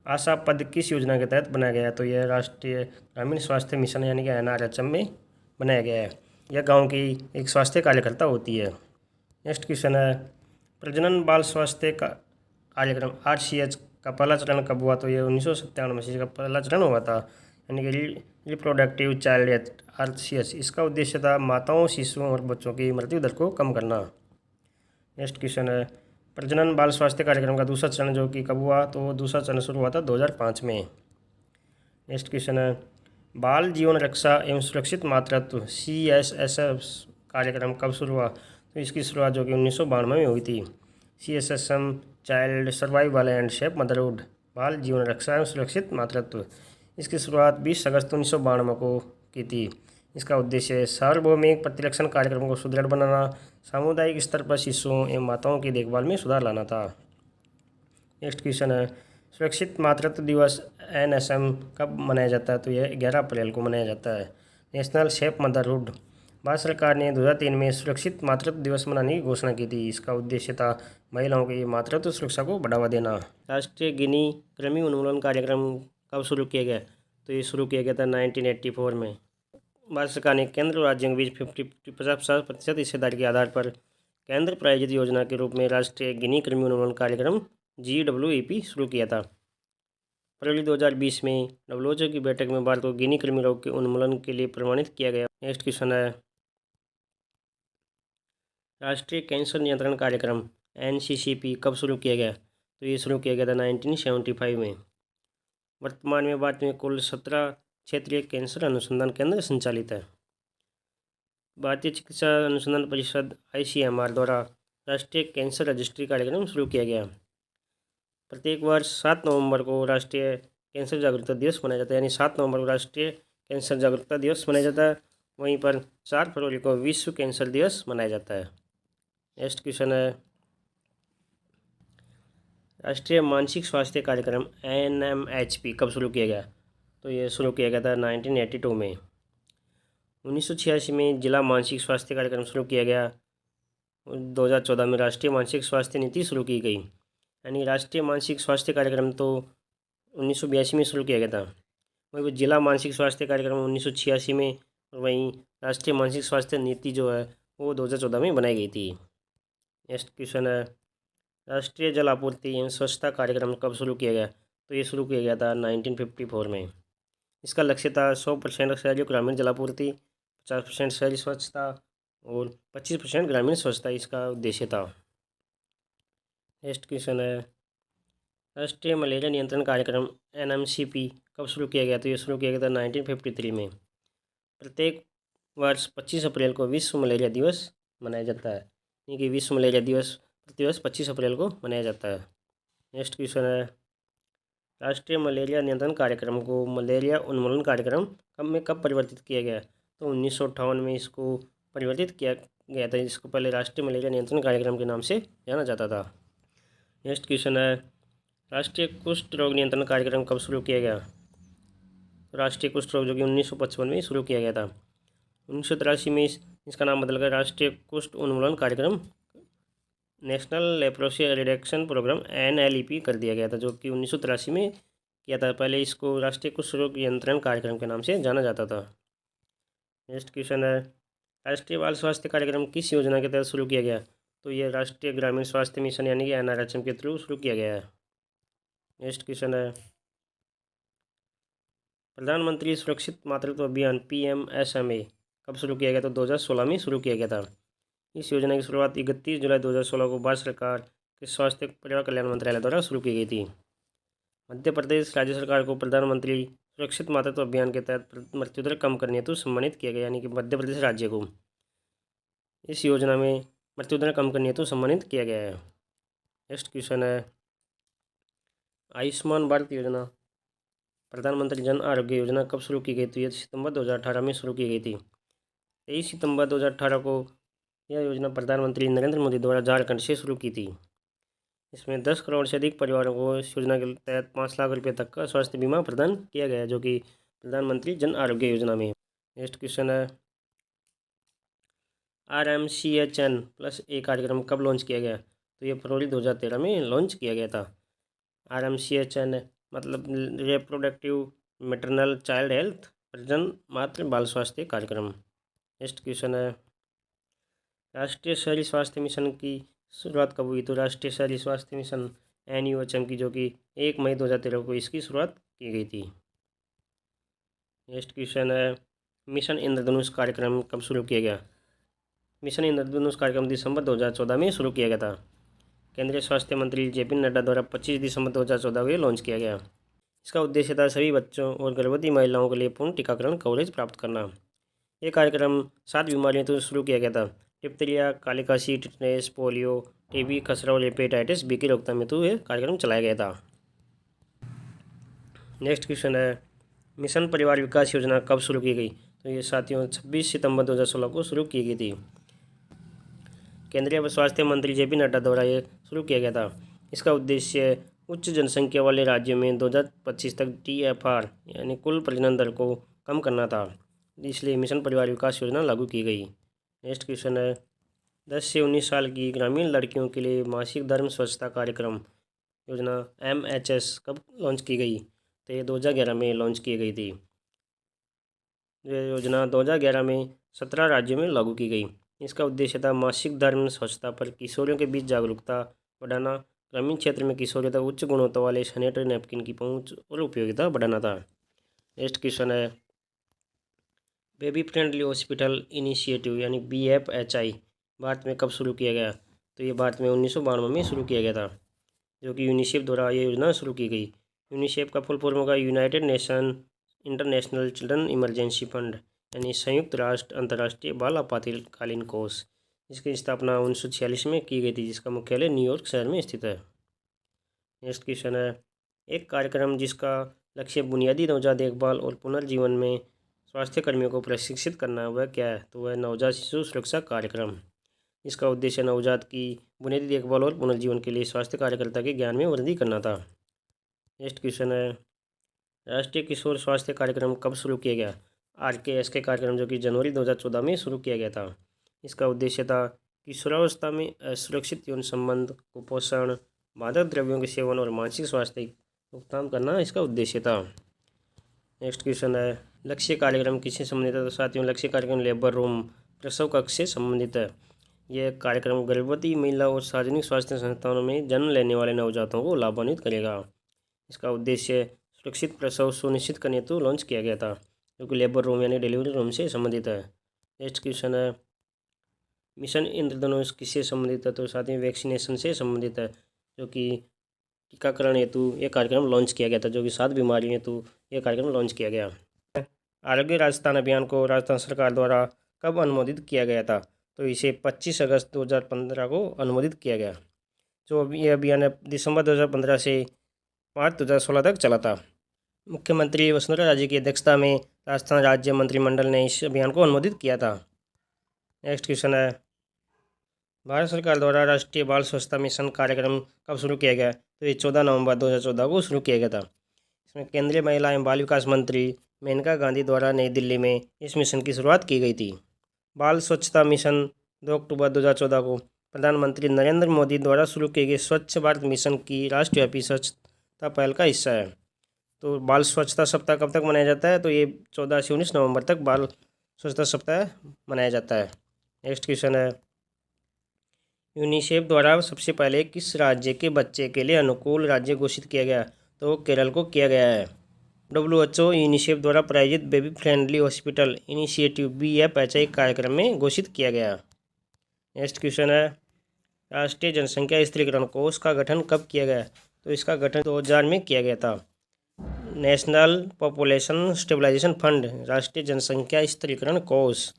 आशा पद किस योजना के तहत बनाया गया है? तो यह राष्ट्रीय ग्रामीण स्वास्थ्य मिशन यानी कि NRHM में बनाया गया है। यह गांव की एक स्वास्थ्य कार्यकर्ता होती है। नेक्स्ट क्वेश्चन है, प्रजनन बाल स्वास्थ्य का कार्यक्रम RCH का पहला चरण कब हुआ? तो ये 1997 में इसका पहला चरण हुआ था, यानी कि रिप्रोडक्टिव चाइल्ड डेथ RCH। इसका उद्देश्य था माताओं, शिशुओं और बच्चों की मृत्यु दर को कम करना। नेक्स्ट क्वेश्चन है, प्रजनन बाल स्वास्थ्य कार्यक्रम का दूसरा चरण जो कि कब हुआ? तो दूसरा चरण शुरू हुआ था 2005 में। नेक्स्ट क्वेश्चन है, बाल जीवन रक्षा एवं सुरक्षित मातृत्व CSSM कार्यक्रम कब शुरू हुआ? तो इसकी शुरुआत जो कि 1992 में हुई थी। CSSM child survival and safe motherhood, बाल जीवन रक्षा एवं सुरक्षित मातृत्व, इसकी शुरुआत 20 अगस्त 1992 को की थी। इसका उद्देश्य सार्वभौमिक प्रतिरक्षण कार्यक्रम को सुदृढ़ बनाना, सामुदायिक स्तर पर शिशुओं एवं माताओं की देखभाल में सुधार लाना था। नेक्स्ट क्वेश्चन है, सुरक्षित मातृत्व दिवस NSM कब मनाया जाता है? तो यह 11 अप्रैल को मनाया जाता है। नेशनल सेफ मदरहुड, भारत सरकार ने 2003 में सुरक्षित मातृत्व दिवस मनाने की घोषणा की थी। इसका उद्देश्य था महिलाओं की मातृत्व सुरक्षा को बढ़ावा देना। राष्ट्रीय गिनी कृमि उन्मूलन कार्यक्रम कब शुरू किया गया? तो ये शुरू किया गया था 1984 में। भारत सरकार ने केंद्र और राज्यों के बीच 50% हिस्सेदारी के आधार पर केंद्र प्रायोजित योजना के रूप में राष्ट्रीय गिनी कृमि उन्मूलन कार्यक्रम GWEP शुरू किया था। फरवरी 2020 में WHO की बैठक में भारत को गिनी कृमि रोग के उन्मूलन के लिए प्रमाणित किया गया। नेक्स्ट क्वेश्चन है, राष्ट्रीय कैंसर नियंत्रण कार्यक्रम NCCP कब शुरू किया गया? तो ये शुरू किया गया था 1975 में। वर्तमान में भारत में कुल 17 क्षेत्रीय कैंसर अनुसंधान केंद्र संचालित है। भारतीय चिकित्सा अनुसंधान परिषद ICMR द्वारा राष्ट्रीय कैंसर रजिस्ट्री कार्यक्रम शुरू किया गया। प्रत्येक वर्ष 7 नवंबर को राष्ट्रीय कैंसर जागरूकता दिवस मनाया जाता है, यानी 7 नवंबर को राष्ट्रीय कैंसर जागरूकता दिवस मनाया जाता है। वहीं पर 4 फरवरी को विश्व कैंसर दिवस मनाया जाता है। नेक्स्ट क्वेश्चन है, राष्ट्रीय मानसिक स्वास्थ्य कार्यक्रम NMHP कब शुरू किया गया? तो ये शुरू किया गया था 1982 में। 1986 में जिला मानसिक स्वास्थ्य कार्यक्रम शुरू किया गया। 2014 में राष्ट्रीय मानसिक स्वास्थ्य नीति शुरू की गई, यानी राष्ट्रीय मानसिक स्वास्थ्य कार्यक्रम तो 1982 में शुरू किया गया था। वही जिला मानसिक स्वास्थ्य कार्यक्रम 1986 में, और वहीं राष्ट्रीय मानसिक स्वास्थ्य नीति जो है वो 2014 में बनाई गई थी। नेक्स्ट क्वेश्चन है, राष्ट्रीय जल आपूर्ति एवं स्वच्छता कार्यक्रम कब शुरू किया गया? तो ये शुरू किया गया था 1954 में। इसका लक्ष्य था 100% शहरी ग्रामीण जलापूर्ति, 50% शहरी स्वच्छता और 25% ग्रामीण स्वच्छता, इसका उद्देश्य था। नेक्स्ट क्वेश्चन है, राष्ट्रीय मलेरिया नियंत्रण कार्यक्रम NMCP कब शुरू किया गया? तो ये शुरू किया गया था 1953 में। प्रत्येक वर्ष 25 अप्रैल को विश्व मलेरिया दिवस मनाया जाता है, यानी कि विश्व मलेरिया दिवस प्रतिवर्ष 25 अप्रैल को मनाया जाता है। नेक्स्ट क्वेश्चन है, राष्ट्रीय मलेरिया नियंत्रण कार्यक्रम को मलेरिया उन्मूलन कार्यक्रम कब परिवर्तित किया गया? तो 1958 में इसको परिवर्तित किया गया था। इसको पहले राष्ट्रीय मलेरिया नियंत्रण कार्यक्रम के नाम से जाना जाता था। नेक्स्ट क्वेश्चन है, राष्ट्रीय कुष्ठ रोग नियंत्रण कार्यक्रम कब शुरू किया गया? राष्ट्रीय कुष्ठ रोग जो कि 1955 में शुरू किया गया था। 1983 में इसका नाम बदलकर राष्ट्रीय कुष्ठ उन्मूलन कार्यक्रम national leprosy reduction programme NLEP कर दिया गया था, जो कि 1983 में किया था। पहले इसको राष्ट्रीय कुष्ठ रोग नियंत्रण कार्यक्रम के नाम से जाना जाता था। नेक्स्ट क्वेश्चन है, राष्ट्रीय बाल स्वास्थ्य कार्यक्रम किस योजना के तहत शुरू किया गया? तो ये राष्ट्रीय ग्रामीण स्वास्थ्य मिशन यानी कि NRHM के थ्रू शुरू किया गया है। नेक्स्ट क्वेश्चन है, प्रधानमंत्री सुरक्षित मातृत्व अभियान PMSMA कब शुरू किया गया? तो 2016 में शुरू किया गया था। इस योजना की शुरुआत 31 जुलाई 2016 को भारत सरकार के स्वास्थ्य परिवार कल्याण मंत्रालय द्वारा शुरू की गई थी। मध्य प्रदेश राज्य सरकार को प्रधानमंत्री सुरक्षित मातृत्व अभियान के तहत मृत्यु दर कम करने हेतु सम्मानित किया गया, यानी कि मध्य प्रदेश राज्य को इस योजना में मृत्यु दर कम करने हेतु सम्मानित किया गया है। नेक्स्ट क्वेश्चन है, आयुष्मान भारत योजना प्रधानमंत्री जन आरोग्य योजना कब शुरू की गई? तो ये सितंबर 2018 में शुरू की गई थी। 23 सितंबर 2018 को यह योजना प्रधानमंत्री नरेंद्र मोदी द्वारा झारखंड से शुरू की थी। इसमें 10 करोड़ से अधिक परिवारों को इस योजना के तहत 5 लाख रुपये तक का स्वास्थ्य बीमा प्रदान किया गया है, जो कि प्रधानमंत्री जन आरोग्य योजना में। नेक्स्ट क्वेश्चन है, RMCHN+A कार्यक्रम कब लॉन्च किया गया? तो ये फरवरी 2013 में लॉन्च किया गया था। RMCHN मतलब रिप्रोडक्टिव मैटरनल चाइल्ड हेल्थ, प्रजनन मातृ बाल स्वास्थ्य कार्यक्रम। नेक्स्ट क्वेश्चन है, राष्ट्रीय शहरी स्वास्थ्य मिशन की शुरुआत कब हुई? तो राष्ट्रीय शहरी स्वास्थ्य मिशन NUHM की, जो कि 1 मई 2013 को इसकी शुरुआत की गई थी। नेक्स्ट क्वेश्चन है, मिशन इंद्रधनुष कार्यक्रम कब शुरू किया गया? मिशन इंद्रधनुष कार्यक्रम दिसंबर 2014 में शुरू किया गया था। केंद्रीय स्वास्थ्य मंत्री JP नड्डा द्वारा 25 दिसंबर 2014 को लॉन्च किया गया। इसका उद्देश्य था सभी बच्चों और गर्भवती महिलाओं के लिए पूर्ण टीकाकरण कवरेज प्राप्त करना। ये कार्यक्रम 7 बीमारियों तो शुरू किया गया था। डिप्थीरिया, काली खांसी, टिटनेस, पोलियो, TB, खसरा और हेपेटाइटिस बी की रोकथाम हेतु ये कार्यक्रम चलाया गया था। नेक्स्ट क्वेश्चन है, मिशन परिवार विकास योजना कब शुरू की गई? तो ये साथियों 26 सितंबर 2016 को शुरू की गई थी। केंद्रीय स्वास्थ्य मंत्री JP नड्डा द्वारा ये शुरू किया गया था। इसका उद्देश्य उच्च जनसंख्या वाले राज्यों में 2025 तक TFR यानी कुल प्रजनन दर को कम करना था, इसलिए मिशन परिवार विकास योजना लागू की गई। नेक्स्ट क्वेश्चन है, 10 से 19 साल की ग्रामीण लड़कियों के लिए मासिक धर्म स्वच्छता कार्यक्रम योजना MHS कब लॉन्च की गई? तो ये 2011 में लॉन्च की गई थी। ये योजना 2011 में 17 राज्यों में लागू की गई। इसका उद्देश्य था मासिक धर्म स्वच्छता पर किशोरियों के बीच जागरूकता बढ़ाना, ग्रामीण क्षेत्र में किशोरियों तक उच्च गुणवत्ता वाले सैनिटरी नैपकिन की पहुंच और उपयोगिता बढ़ाना था। नेक्स्ट क्वेश्चन है, बेबी फ्रेंडली हॉस्पिटल इनिशिएटिव यानी BFHI भारत में कब शुरू किया गया? तो ये भारत में 1992 में शुरू किया गया था, जो कि यूनिसेफ द्वारा ये योजना शुरू की गई। यूनिसेफ का फुल फॉर्म होगा United nation international children emergency fund यानी संयुक्त राष्ट्र अंतर्राष्ट्रीय बाल आपातकालीन कोष, जिसकी स्थापना 1946 में की गई थी, जिसका मुख्यालय न्यूयॉर्क शहर में स्थित है। नेक्स्ट क्वेश्चन है, एक कार्यक्रम जिसका लक्ष्य बुनियादी नवजात देखभाल और पुनर्जीवन में स्वास्थ्य कर्मियों को प्रशिक्षित करना, वह क्या है? तो वह नवजात शिशु सुरक्षा कार्यक्रम। इसका उद्देश्य नवजात की बुनियादी देखभाल और पुनर्जीवन के लिए स्वास्थ्य कार्यकर्ता के ज्ञान में वृद्धि करना था। नेक्स्ट क्वेश्चन है, राष्ट्रीय किशोर स्वास्थ्य कार्यक्रम कब शुरू किया गया? RKSK कार्यक्रम, जो कि जनवरी 2014 में शुरू किया गया था। इसका उद्देश्य था किशोरावस्था में असुरक्षित यौन संबंध, कुपोषण, मादक द्रव्यों के सेवन और मानसिक स्वास्थ्य की रोकथाम करना इसका उद्देश्य था। नेक्स्ट क्वेश्चन है, लक्ष्य कार्यक्रम किससे संबंधित है? तो साथियों लक्ष्य कार्यक्रम लेबर रूम प्रसव कक्ष से संबंधित है। यह कार्यक्रम गर्भवती महिला और सार्वजनिक स्वास्थ्य संस्थानों में जन्म लेने वाले नवजातों को लाभान्वित करेगा। इसका उद्देश्य सुरक्षित प्रसव सुनिश्चित करने हेतु लॉन्च किया गया था, जो कि लेबर रूम यानी डिलीवरी रूम से संबंधित है। नेक्स्ट क्वेश्चन है, मिशन इंद्रधनुष किससे संबंधित है? तो साथियों वैक्सीनेशन से संबंधित है, जो कि टीकाकरण हेतु यह कार्यक्रम लॉन्च किया गया था, जो कि 7 बीमारियों हेतु यह कार्यक्रम लॉन्च किया गया। आरोग्य राजस्थान अभियान को राजस्थान सरकार द्वारा कब अनुमोदित किया गया था? तो इसे 25 अगस्त 2015 को अनुमोदित किया गया। जो ये अभियान दिसंबर 2015 से मार्च 2016 तक चला था। मुख्यमंत्री वसुंधरा राजे की अध्यक्षता में राजस्थान राज्य मंत्रिमंडल ने इस अभियान को अनुमोदित किया था। नेक्स्ट क्वेश्चन है, भारत सरकार द्वारा राष्ट्रीय बाल स्वच्छता मिशन कार्यक्रम कब शुरू किया गया? तो ये 14 नवंबर 2014 को शुरू किया गया था। इसमें केंद्रीय महिला एवं बाल विकास मंत्री मेनका गांधी द्वारा नई दिल्ली में इस मिशन की शुरुआत की गई थी। बाल स्वच्छता मिशन 2 अक्टूबर 2014 को प्रधानमंत्री नरेंद्र मोदी द्वारा शुरू किए गए स्वच्छ भारत मिशन की राष्ट्रव्यापी स्वच्छता पहल का हिस्सा है। तो बाल स्वच्छता सप्ताह कब तक मनाया जाता है? तो ये 14 से 19 नवंबर तक बाल स्वच्छता सप्ताह मनाया जाता है। नेक्स्ट क्वेश्चन है, यूनिसेफ द्वारा सबसे पहले किस राज्य के बच्चे के लिए अनुकूल राज्य घोषित किया गया? तो केरल को किया गया है। WHO यूनिसेफ द्वारा प्रायोजित baby friendly hospital initiative BFHI कार्यक्रम में घोषित किया गया। नेक्स्ट क्वेश्चन है, राष्ट्रीय जनसंख्या स्थिरीकरण कोष का गठन कब किया गया? तो इसका गठन 2000 में किया गया था। नेशनल पॉपुलेशन स्टेबलाइजेशन फंड राष्ट्रीय जनसंख्या स्थिरीकरण कोष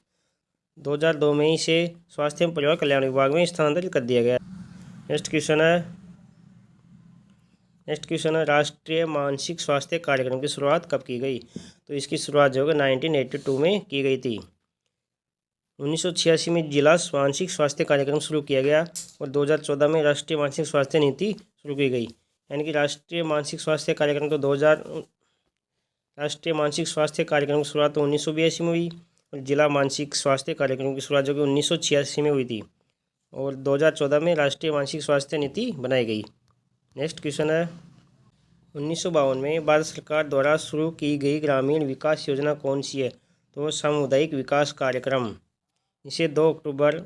2002 में इसे स्वास्थ्य एवं परिवार कल्याण विभाग में स्थानांतरित कर दिया गया। नेक्स्ट क्वेश्चन है, राष्ट्रीय मानसिक स्वास्थ्य कार्यक्रम की शुरुआत कब की गई? तो इसकी शुरुआत जो है 1982 में की गई थी। 1986 में जिला मानसिक स्वास्थ्य कार्यक्रम शुरू किया गया और 2014 में राष्ट्रीय मानसिक स्वास्थ्य नीति शुरू की गई। यानी कि राष्ट्रीय मानसिक स्वास्थ्य कार्यक्रम तो राष्ट्रीय मानसिक स्वास्थ्य कार्यक्रम की शुरुआत तो 1982 में हुई और जिला मानसिक स्वास्थ्य कार्यक्रम की शुरुआत जो कि 1986 में हुई थी और 2014 में राष्ट्रीय मानसिक स्वास्थ्य नीति बनाई गई। नेक्स्ट क्वेश्चन है 1952 में भारत सरकार द्वारा शुरू की गई ग्रामीण विकास योजना कौन सी है? तो सामुदायिक विकास कार्यक्रम। इसे 2 अक्टूबर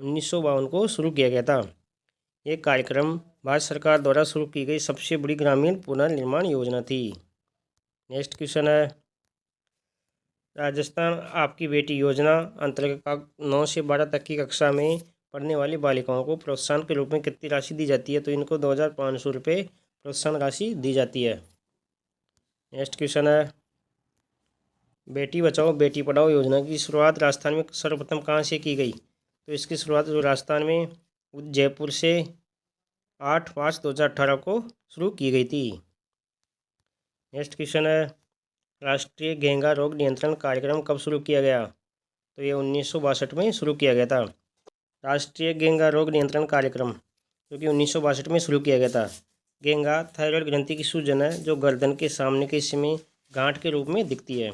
1952 को शुरू किया गया था। ये कार्यक्रम भारत सरकार द्वारा शुरू की गई सबसे बड़ी ग्रामीण पुनर्निर्माण योजना थी। नेक्स्ट क्वेश्चन है राजस्थान आपकी बेटी योजना अंतर्गत 9 से 12 तक की कक्षा में पढ़ने वाली बालिकाओं को प्रोत्साहन के रूप में कितनी राशि दी जाती है? तो इनको 2500 रुपये प्रोत्साहन राशि दी जाती है। नेक्स्ट क्वेश्चन है बेटी बचाओ बेटी पढ़ाओ योजना की शुरुआत राजस्थान में सर्वप्रथम कहाँ से की गई? तो इसकी शुरुआत जो राजस्थान में जयपुर से 8/5/2018 को शुरू की गई थी। नेक्स्ट क्वेश्चन है राष्ट्रीय घेंघा रोग नियंत्रण कार्यक्रम कब शुरू किया गया? तो ये 1962 में शुरू किया गया था। राष्ट्रीय घेंघा रोग नियंत्रण कार्यक्रम जो कि 1962 में शुरू किया गया था। घेंघा थायराइड ग्रंथि की सूजन है जो गर्दन के सामने के हिस्से में गांठ के रूप में दिखती है।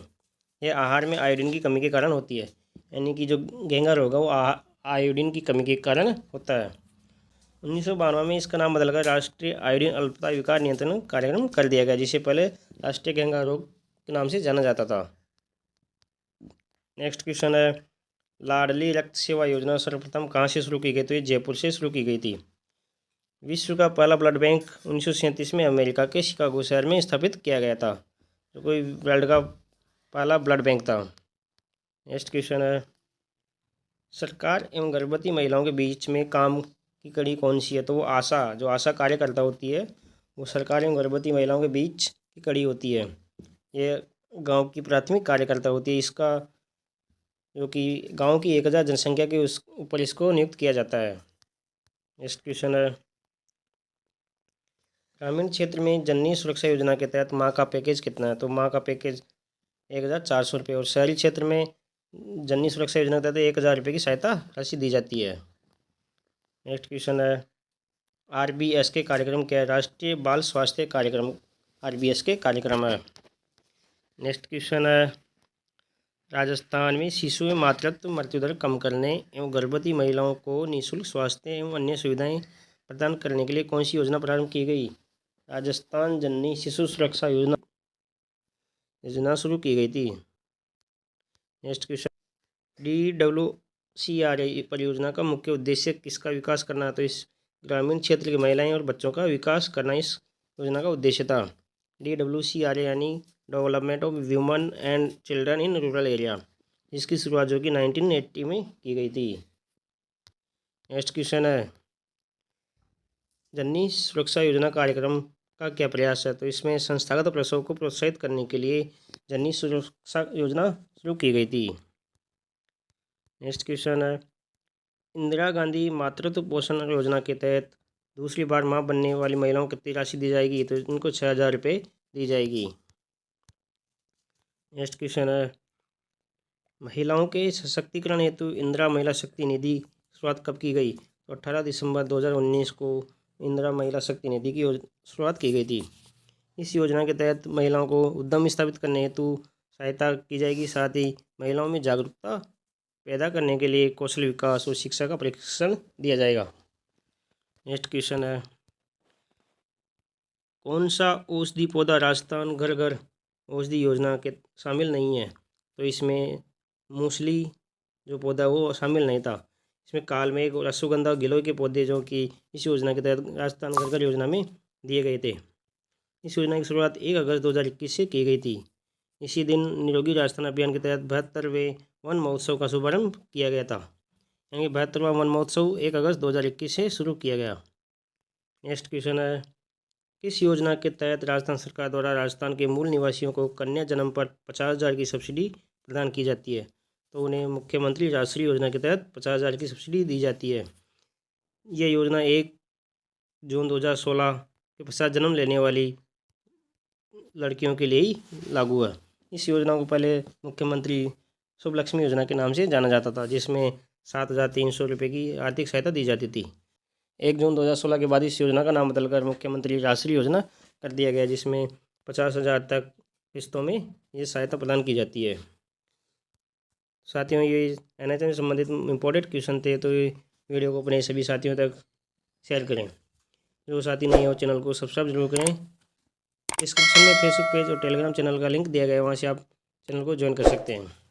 यह आहार में आयोडीन की कमी के कारण होती है। यानी कि जो घेंघा रोग है वो आयोडीन की कमी के कारण होता है। 1992 में इसका नाम बदलकर राष्ट्रीय आयोडीन अल्पता विकार नियंत्रण कार्यक्रम कर दिया गया, जिसे पहले राष्ट्रीय घेंघा रोग के नाम से जाना जाता था। नेक्स्ट क्वेश्चन है लाडली रक्त सेवा योजना सर्वप्रथम कहाँ से शुरू की गई? तो ये जयपुर से शुरू की गई थी। विश्व का पहला ब्लड बैंक 1937 में अमेरिका के शिकागो शहर में स्थापित किया गया था, जो कोई वर्ल्ड का पहला ब्लड बैंक था। नेक्स्ट क्वेश्चन है सरकार एवं गर्भवती महिलाओं के बीच में काम की कड़ी कौन सी है? तो वो आशा, जो आशा कार्यकर्ता होती है वो सरकार एवं गर्भवती महिलाओं के बीच की कड़ी होती है। ये गांव की प्राथमिक कार्यकर्ता होती है। इसका जो कि गांव की 1000 जनसंख्या के उस ऊपर इसको नियुक्त किया जाता है। नेक्स्ट क्वेश्चन है ग्रामीण क्षेत्र में जननी सुरक्षा योजना के तहत माँ का पैकेज कितना है? तो माँ का पैकेज 1400 रुपये और शहरी क्षेत्र में जननी सुरक्षा योजना के तहत 1000 रुपये की सहायता राशि दी जाती है। नेक्स्ट क्वेश्चन है RBS के कार्यक्रम क्या है? राष्ट्रीय बाल स्वास्थ्य कार्यक्रम RBS के कार्यक्रम है। नेक्स्ट क्वेश्चन है राजस्थान में शिशु में मातृत्व मृत्यु दर कम करने एवं गर्भवती महिलाओं को निःशुल्क स्वास्थ्य एवं अन्य सुविधाएं प्रदान करने के लिए कौन सी योजना प्रारंभ की गई? राजस्थान जननी शिशु सुरक्षा योजना शुरू की गई थी। नेक्स्ट क्वेश्चन DWCRA परियोजना का मुख्य उद्देश्य किसका विकास करना है? तो इस ग्रामीण क्षेत्र की महिलाएं और बच्चों का विकास करना इस योजना का उद्देश्य था। DWCRA यानी development of women and children in rural area, इसकी शुरुआत जो कि 1980 में की गई थी। नेक्स्ट क्वेश्चन है जननी सुरक्षा योजना कार्यक्रम का क्या प्रयास है? तो इसमें संस्थागत प्रसव को प्रोत्साहित करने के लिए जननी सुरक्षा योजना शुरू की गई थी। नेक्स्ट क्वेश्चन है इंदिरा गांधी मातृत्व पोषण योजना के तहत दूसरी बार मां बनने वाली महिलाओं को कितनी राशि दी जाएगी? तो इनको 6000 रुपये दी जाएगी। नेक्स्ट क्वेश्चन है महिलाओं के सशक्तिकरण हेतु इंदिरा महिला शक्ति निधि शुरुआत कब की गई? तो 18 दिसंबर 2019 को इंदिरा महिला शक्ति निधि की शुरुआत की गई थी। इस योजना के तहत महिलाओं को उद्यम स्थापित करने हेतु सहायता की जाएगी। साथ ही महिलाओं में जागरूकता पैदा करने के लिए कौशल विकास और शिक्षा का प्रशिक्षण दिया जाएगा। नेक्स्ट क्वेश्चन है कौन सा औषधि पौधा राजस्थान घर घर औषधि योजना के शामिल नहीं है? तो इसमें मूसली जो पौधा वो शामिल नहीं था। इसमें कालमेघ और अश्वगंधा गिलोय के पौधे जो कि इस योजना के तहत राजस्थान घर घर योजना में दिए गए थे। इस योजना की शुरुआत 1 अगस्त 2021 से की गई थी। इसी दिन निरोगी राजस्थान अभियान के तहत 72वें वन महोत्सव का शुभारंभ किया गया था। यानी 72वां वन महोत्सव 1 अगस्त 2021 से शुरू किया गया। नेक्स्ट क्वेश्चन है किस योजना के तहत राजस्थान सरकार द्वारा राजस्थान के मूल निवासियों को कन्या जन्म पर 50,000 की सब्सिडी प्रदान की जाती है? तो उन्हें मुख्यमंत्री राजश्री योजना के तहत 50,000 की सब्सिडी दी जाती है। यह योजना 1 जून 2016 के पश्चात जन्म लेने वाली लड़कियों के लिए ही लागू है। इस योजना को पहले मुख्यमंत्री शुभ लक्ष्मी योजना के नाम से जाना जाता था, जिसमें 7,300 रुपये की आर्थिक सहायता दी जाती थी। 1 जून 2016 के बाद इस योजना का नाम बदलकर मुख्यमंत्री राष्ट्रीय योजना कर दिया गया, जिसमें 50,000 तक किस्तों में ये सहायता प्रदान की जाती है। साथियों, ये NHM से संबंधित इम्पोर्टेंट क्वेश्चन थे, तो ये वीडियो को अपने सभी साथियों तक शेयर करें। जो साथी नहीं हो चैनल को सब्सक्राइब जरूर करें। डिस्क्रिप्शन में फेसबुक पेज और टेलीग्राम चैनल का लिंक दिया गया है, वहाँ से आप चैनल को ज्वाइन कर सकते हैं।